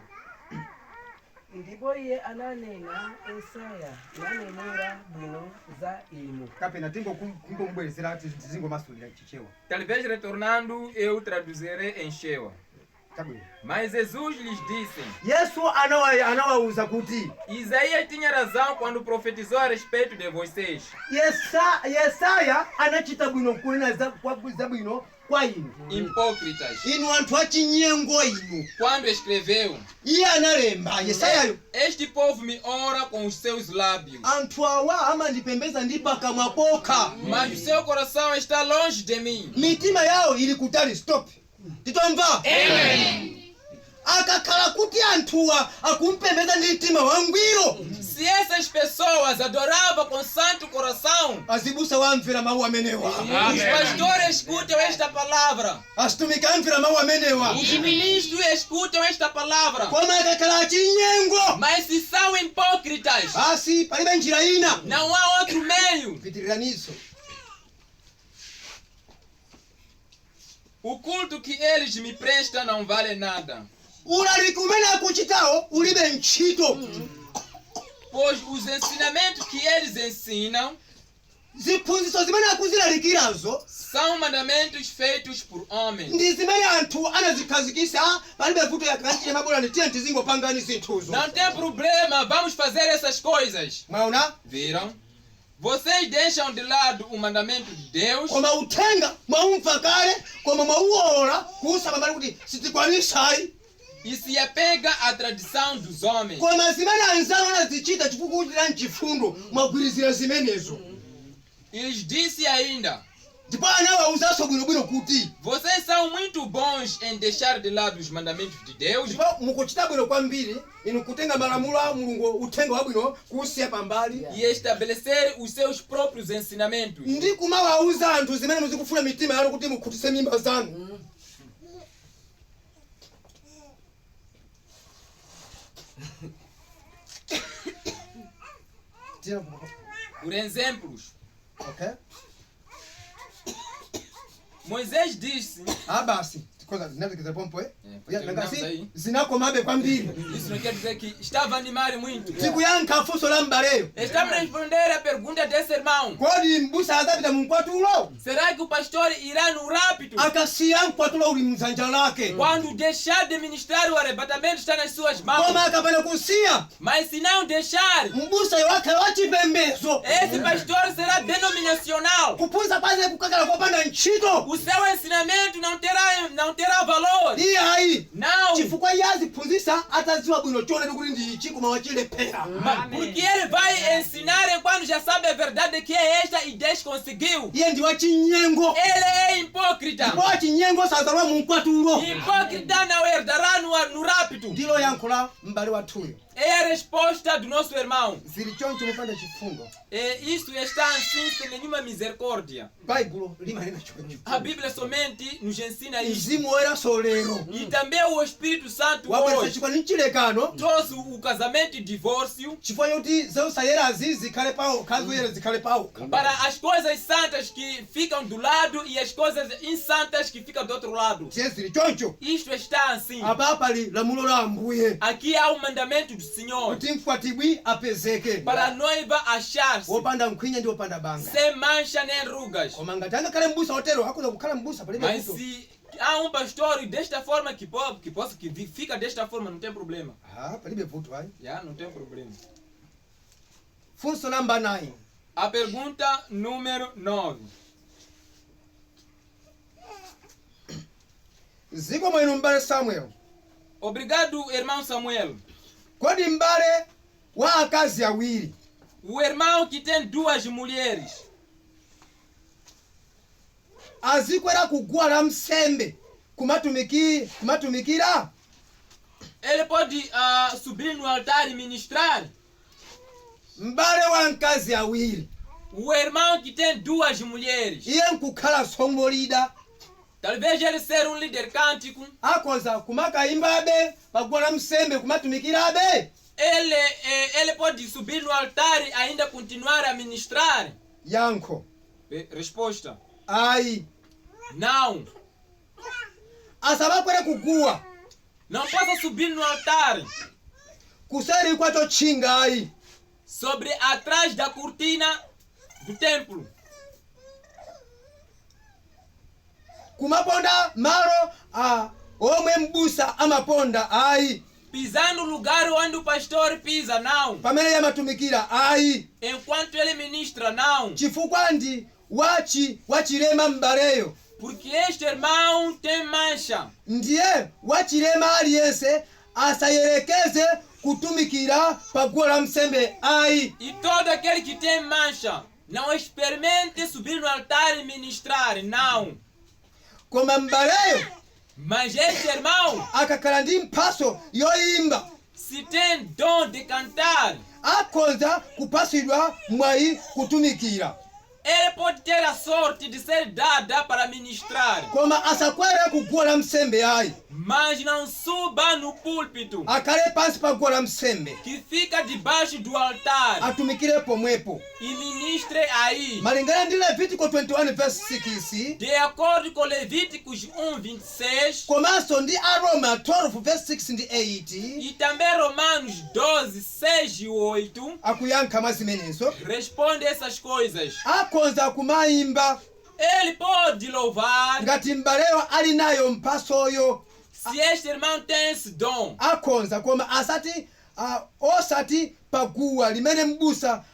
ndipo iye ananena Yesaya nanenera bwino za inu. Kapena tingo kumbobwelezera tizingo masulira chichewa. Talvez retornando, eu traduzirei em Shewa. Tabwino. Mas Jesus lhes disse: Yesu anawauza kuti Isaías tinha razão quando profetizou a respeito de vocês. Yesaya anachita bwino kunena za bwino kwa inu. Hipócritas. Inu anthu achinyengo inu. Quando escreveu: Iye analemba Yesayayo. Este povo me honra com os seus lábios, Anthu awa amandipembeza ndi pakamwa pokha. mas o seu coração está longe de mim. Mitima yawo ili kutali. Stop. Titomva? Amen. Akakhala kuti anthuwa akumpembeza ndi mtima wangwiro, Se essas pessoas adoravam com santo coração, azibusa wamvera mawu amenewa. os pastores escutam esta palavra, Asitumiki amvera mawu amenewa. os ministros escutam esta palavra, Koma akakhala achinyengo, mas se são hipócritas, basi palibe njira ina. não há outro meio. Pitiriraniso. O culto que eles me prestam não vale nada, Ulaliki umene akuchitawo ulibe ntchito. pois os ensinamentos que eles ensinam Ziphunzitso zimene akuzilalikirazo são mandamentos feitos por homens. ndi zimene anthu anazikhazikitsa. Palibe vuto yakachite mabulani tiye tizingopangani zinthuzo. Não tem problema, vamos fazer essas coisas. Mwaona? Viram? Vocês deixam de lado o mandamento de Deus Koma uthenga mwaumva kale, koma mwauola kusaba mali kuti sitikwanisai. e se apega à tradição dos homens. Koma zimene anzanu anazichita chifukwa kuti chifundo mwagwirizira zimenezo. E lhes disse ainda: Ndipo anawawuzanso bwinobwino kuti Vocês são muito bons em deixar de lado os mandamentos de Deus ndipo mukuchita bwino kwambiri inu kutenga malamulo a Mulungu, uthenga wabwino kuusiya pambali e estabelecer os seus próprios ensinamentos. ndi kumawawuza anthu zimene muzikufuna mitima yanu kuti mukhutitse mimba zanu. Por exemplos, Okay? Moisés disse: Basi koza zinazikiza pompo terminamos aí. zinakomabe kwambiri. Isso não quer dizer que estava a animar muito. Tikuyankha funso la mbaleyo. Estamos a responder a pergunta desse irmão: Kodi mbusa azapita mu mkwatulo? será que o pastor irá no rápido Akasiya mkwatulo uli mdzanja lake. quando deixar de ministrar o arrebatamento está nas suas mãos? Koma akapanda kusiya, Mas se não deixar, mbusa wakhala wachipembedzo. esse pastor será denominacional. Kuphunzitsa kwanze kukakhala kopanda ntchito. O seu ensinamento não terá valor. Iye ayi. Não. Chifukwa iye aziphunzitsa atadziwa bwino choonadi kuti ndi ichi koma wachilephera. Porque ele vai ensinar enquanto já sabe a verdade que é esta e desconseguiu. Iye ndi wachinyengo. Ele é hipócrita. Ndipo wachinyengo sazalwa mu mkwatulo. Hipócrita não herdará no rápido. Ndilo yankho la m'bale wathuyo. É a resposta do nosso irmão. Zili choncho mupanda chifundo. E isto está assim sem nenhuma misericórdia. Baibulo limanena choncho. A Bíblia somente nos ensina isso. Mzimu woyera lero E também o Espírito Santo wabweretsa hoje chikwani mchilekano trouxe o casamento e divórcio chifukwa choti zeusayerazi zikhale pawo, kazi woyera zikhale pawo. para as coisas santas que ficam do lado e as coisas insantas que ficam do outro lado. Tiye zili choncho. Isto está assim. Apa pali lamulo la Ambuye Aqui há o mandamento do Senhor kuti mkwatibwi apezeke. para a noiva achar-se Wopanda mkwinya ndi wopanda banga. sem mancha nem rugas. Koma ngati angakhale mbusa otero akhoza kukhala mbusa palibe Mas vuto. se há um pastor desta forma que fica desta forma, não tem problema. palibe vuto ayi. Já, não tem problema. Funso namba 9. A pergunta número 9. Ziko mwenu mbale Samuel. Obrigado, irmão Samuel. Kodi mbale wa akazi awiri O irmão que tem 2 mulheres, azikwera kugwala msembe kumatumikira? ele pode subir no altar e ministrar. Mbale wa nkazi awiri O irmão que tem 2 mulheres, iye nkukhala sombolida talvez ele ser um líder cântico, akoza kumakayimbabe pagwala msembe kumatumikirabe? ele pode subir no altar e ainda continuar a ministrar. Yankho Resposta: ayi. não. Asabakwere kuguwa Não posso subir no altar, kuseri kwacho chinga ayi. sobre atrás da cortina do templo, Kumaponda malo omwe mbusa amaponda ayi. pisar no lugar onde o pastor pisa, não. Pamene yamatumikira ayi. Enquanto ele ministra, não. Chifukwa ndi wachilema mbaleyo. Porque este irmão tem mancha. Ndiye wachilema aliyense asayelekeze kutumikira pagwala msembe ayi. E todo aquele que tem mancha, não experimente subir no altar e ministrar, não. Koma mbaleyo Mas este irmão, akakhala ndi mphaso yoyimba, se tem dom de cantar, akonza kupasidwa mwayi kutumikira. ele pode ter a sorte de ser dada para ministrar. Koma asakwere kugwala msembe ayi. Mas não suba no púlpito, Akhale pansi pagwala msembe, que fica debaixo do altar, atumikire pomwepo. e ministre aí. Malingana ndi Levitico 21 verse 6, De acordo com Levíticos 1:26 komanso ndi Aroma 12 verse 6 ndi 8, e também Romanos 12:6 e 8, akuyankha mwa zimenezo. responde essas coisas. Akonza kumayimba Ele pode louvar ngati mbaleyo ali nayo mphasoyo. se este irmão tem esse dom. Akonza koma osati paguwa limene mbusa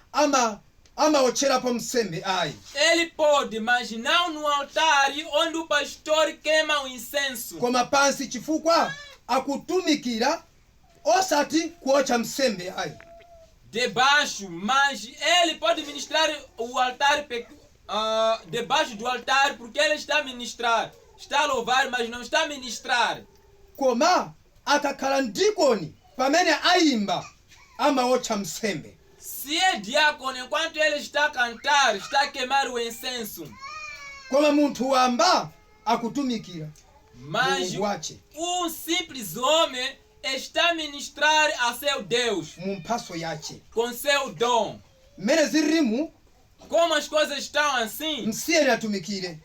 amaotcherapo msembe ayi. Ele pode, mas não no altar onde o pastor queima o incenso. Koma pansi chifukwa akutumikira osati kuotcha msembe ayi. Debaixo, mas ele pode ministrar o altar debaixo do altar, porque ele está a ministrar. Está a louvar, mas não está a ministrar. Koma akakhala ndikoni pamene ayimba amaotcha msembe. Se é diácono, enquanto ele está a cantar, está a queimar o incenso. Koma munthu wamba akutumikira Mas Mulungu wace simples homem está a ministrar a seu Deus mu mphaso yace. com seu dom. Mmene zilimu Como as coisas estão assim, msiyeni atumikire,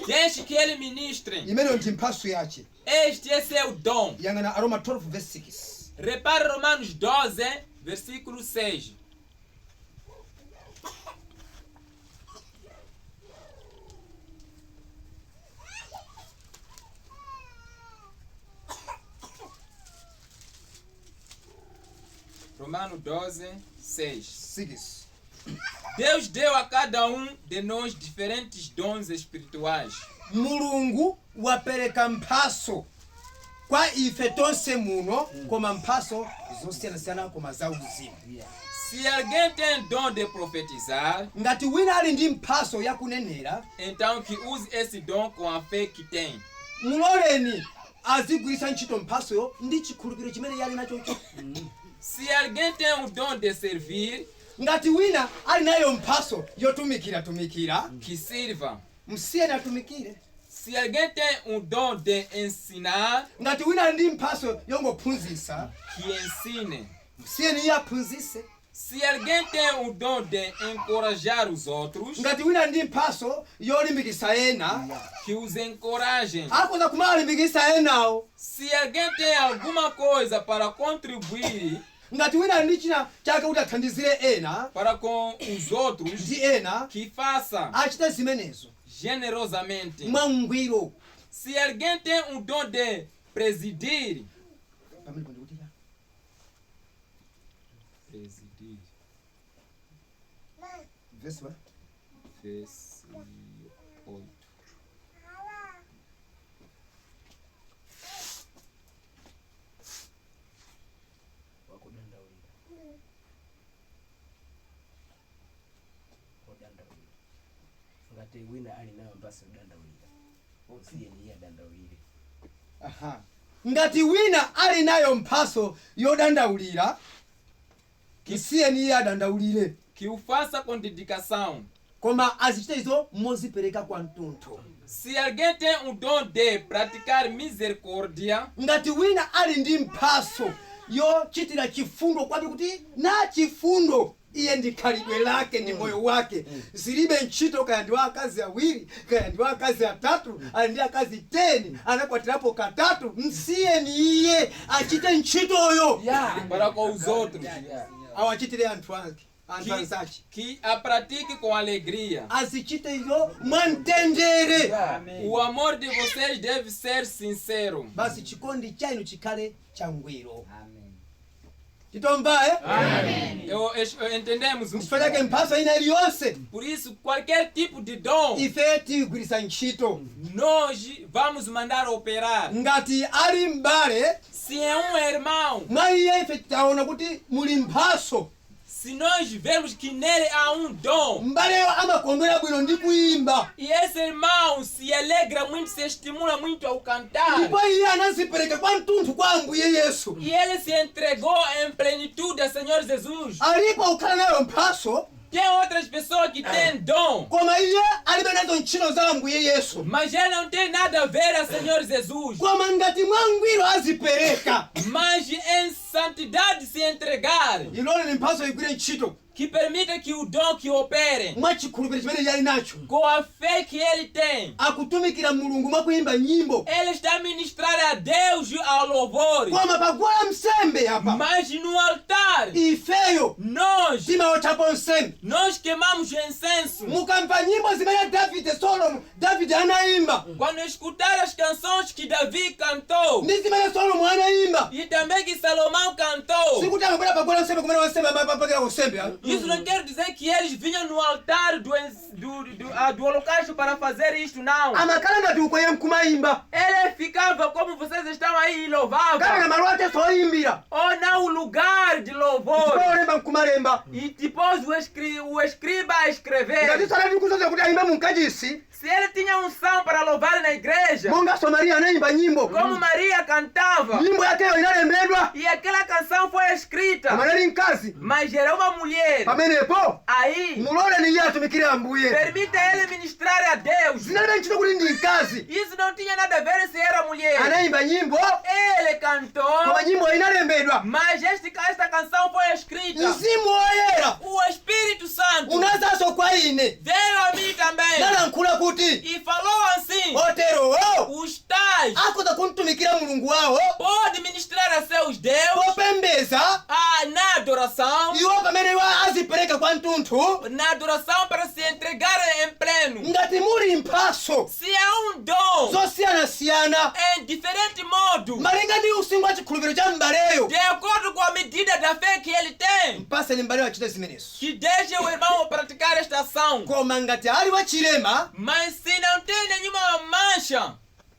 deixe que ele ministre. imeneyo ndi mphaso yace. Este é seu dom. Yang'ana Aroma 12 verse 6. Repare Romanos 12, versículo 6. Romanos 12, 6. 6. Deus deu a cada um de nós diferentes dons espirituais. Mulungu wapereka mphaso kwa ife tonse muno, koma mphaso zosiyanasiyana koma za uzimu. Se alguém tem dom de profetizar, Ngati wina ali ndi mphaso yakunenera, então que use esse dom com a fé que tem. muloleni azigwiritsa ntchito mphasoyo ndi chikhulupiriro chimene yali nachocho. Se alguém tem o dom de servir, Ngati wina ali nayo mphaso yotumikira, que sirva. msiyeni atumikire. Se alguém tem o dom de ensinar, Ngati wina ali ndi mphaso yongophunzitsa, que ensine. msiyeni iye aphunzitse. Se alguém tem o dom de encorajar os outros, Ngati wina ali ndi mphaso yolimbikitsa ena, que os encorajem. akhoza kumalimbikitsa enawo. Se alguém tem alguma coisa para contribuir Ngati wina ali ndi china chake kuti athandizire ena para com os outros, ndi ena, que faça achite zimenezo generosamente. mwangwiro. Se alguém tem um dom de presidir, pamene pandikuti ya Presidir. verse 1 Verse 8. wakudandaulira odandaulira ngati wina ali nayo mpasa odandaulira osiyeni iye adandaulire. aha ngati wina ali nayo mphaso yodandaulira kisiyeni iye adandaulire que o faça com dedicação. koma azichite izo mozipereka kwa mtunthu. Se alguém tem um dom de praticar misericórdia, ngati wina ali ndi mphaso yochitira chifundo kwake kuti na chifundo iye ndi khalidwe lake ndi moyo wake, zilibe ntchito kaya ndi wa akazi awiri kaya ndi wa akazi atatu ali ndi akazi 10 anakwatirapo katatu, msiyeni iye achite ntchitoyo para com os outros, awachitire anthu ake anthu anzake, que a pratique com alegria. azichite izo mwamtendere. O amor de vocês deve ser sincero. basi chikondi chanu chikhale changwiro. titomba Entendemos? chifukwa chake mphaso ina iliyonse Por isso, qualquer tipo de dom, ife tigwirisa ntchito. nós vamos mandar operar. ngati ali m'bale Se é um irmão, mwa iye ife taona kuti muli mphaso, se nós vemos que nele há um dom, m'baleyo amakondwera bwino ndi kuyimba, e esse irmão se alegra muito, se estimula muito ao cantar, ndipo iye anazipereka kwa mtunthu kwa ambuye yesu, e ele se entregou em plenitude ao Senhor Jesus. alipo ukhala nayo mphaso Tem outras pessoas que têm dom, koma iye alibe nazo ntchito za ambuye yesu, mas ele não tem nada a ver ao Senhor Jesus. koma ngati mwangwiro azipereka, Mas em santidade se entregar, ilole ni mphaso igwire ntchito que permita que o dom que opere, mwa chikhulupiriro chimene iye ali nacho, com a fé que ele tem, akutumikira mulungu mwa kuyimba nyimbo, ele está a ministrar a Deus ao louvor. koma paguwa msembe apa Mas no altar, ifeyo nós timawothapo nsembe. nós queimamos incenso. mukamva nyimbo zimene davide anayimba Quando escutar as canções que Davi cantou, ndi zimene solomo anayimba, e também que Salomão cantou, sikuti amabwera paguwa nsembe kumene wansembe amapakira kusembe. isso não quer dizer que eles vinham no altar do holocausto para fazer isto, não. amakhala ngati ukoyera mkumayimba Ele ficava como vocês estão aí e louvavam, kapena malo ake soyimbira ou não o lugar de louvor. olemba mkumalemba. E depois o escriba a escrever. ngati salati kuzoza kuti ayimba munkachisi Se ele tinha unção para louvar na igreja, monga Maria anayimba nyimbo, como Maria cantava, nyimbo yakeyo inalembedwa e aquela canção foi escrita, koma anali mkazi. mas era uma mulher. pamenepo Aí, mulole ni iye atumikire ambuye, permita ele ministrar a Deus. zinalibe ntchito kuti ndi mkazi Isso não tinha nada a ver se era mulher. anayimba nyimbo, Ele cantou, koma nyimbo inalembedwa. mas esta canção foi escrita. mzimu woyera O Espírito Santo unazanso kwa ine veio a mim também nalankhula kuti e falou assim: oterowo os tais akhoza kumtumikira mulungu wawo podem ministrar a seus deuses popembeza na adoração, iwo pamene iwo azipereka kwa mtunthu. na adoração para se entregar em pleno. ngati muli mphaso Se é dom zosiyanasiyana em diferente modo, malinga ndi usinkhu wa chikhulupiriro cha m'baleyo, de acordo com a medida da fé que ele tem, mpaseni m'baleyo achite zimenezo. que deixe o irmão praticar esta ação. koma ngati ali wachilema, Mas se não tem nenhuma mancha,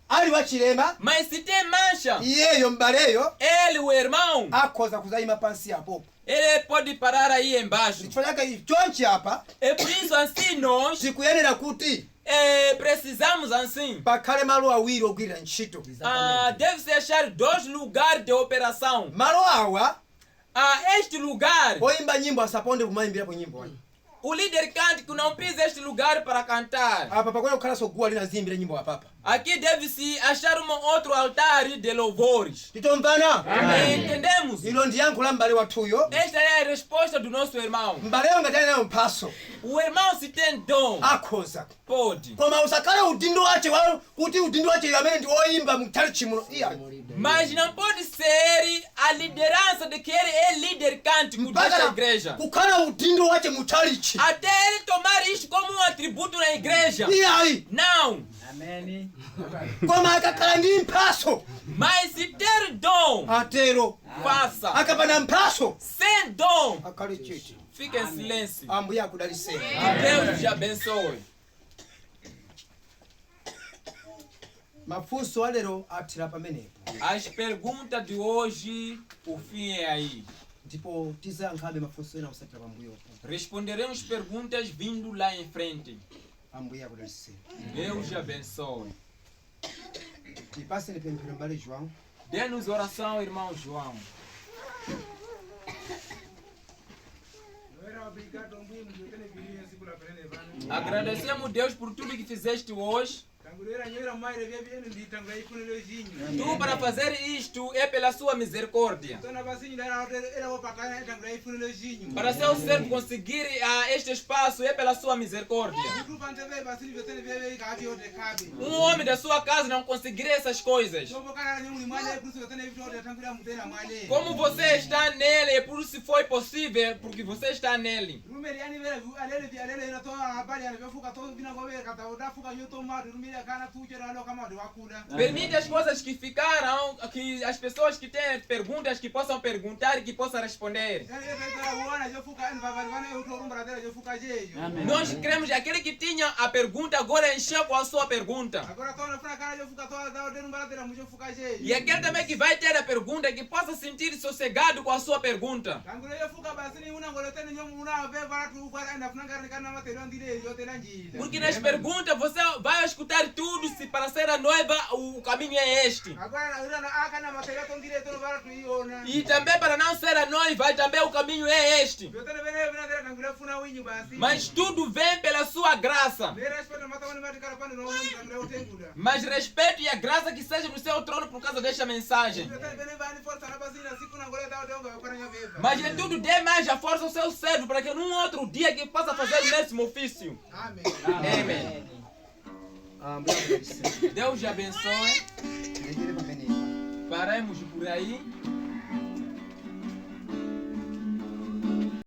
ali wachilema mas se tem mancha, iyeyo m'baleyo ele, o irmão, akhoza kuzayima pansi apopo. ele pode parar aí embaixo. chifukwa chake chonchi apa É por isso assim nós tikuyenera kuti precisamos assim. pakhale malo awiri ogwirira ntchito. Deve-se achar 2 lugares de operação. malo awa Este lugar, oyimba nyimbo asaponde kumayimbirapo nyimbo. o líder cântico não pisa este lugar para cantar. apa pakwena kukhalanso guwa linaziyimbira nyimbo apapa. Aqui deve-se achar outro altar de louvores. titomvana? Entendemos? ilo ndi yankho la m'bale wathuyo. Esta é a resposta do nosso irmão. m'baleyo ngati ali nayo mphaso O irmão se tem dom, akhoza Pode. Koma usakale udindo wache wao kuti udindo wache yamene ndi oyimba mutali chimuno. Iya. Mas não pode ser a liderança de que ele é líder cântico desta igreja. Kukhala udindo wache mutali chi. Até ele tomar isso como um atributo na igreja. Iya. Não. Amém. Koma akakhala ndi mphaso. Mas se ter dom, Atero. faça. Akapanda mphaso. Sem dom, Akali chiti. fique em silêncio. Ambuye akudaliseni. Que Deus te abençoe. Mafunso alero atira pamenepo. As perguntas de hoje, o fim é aí. Ndipo tizankhabe mafunso ena kusatira pambuyo. Responderemos perguntas vindo lá em frente. Ambuye akudaliseni. Deus te abençoe. Tipaseni pemphero mbale João. Dê-nos oração, irmão João. Agradecemos Deus por tudo que fizeste hoje. Tu para fazer isto é pela sua misericórdia. Para seu servo conseguir este espaço é pela sua misericórdia. Um homem da sua casa não conseguiria essas coisas. Como você está nele, é por isso foi possível, porque você está nele. Permite as coisas que ficaram, que as pessoas que têm perguntas que possam perguntar e que possam responder. Nós queremos que aquele que tinha a pergunta agora encheu com a sua pergunta. E aquele também que vai ter a pergunta que possa sentir sossegado com a sua pergunta. Porque nas perguntas você vai escutar tudo, se para ser a noiva o caminho é este. E também para não ser a noiva também o caminho é este. Mas tudo vem pela sua graça. Mas respeito e a graça que seja no seu trono por causa desta mensagem. Mas em tudo dê mais a força ao seu servo para que num outro dia que possa fazer o mesmo ofício. Amém. Amém. Ambuye akudaliseni. Deus te abençoe. Ndegere pamenepo. Paramos por aí.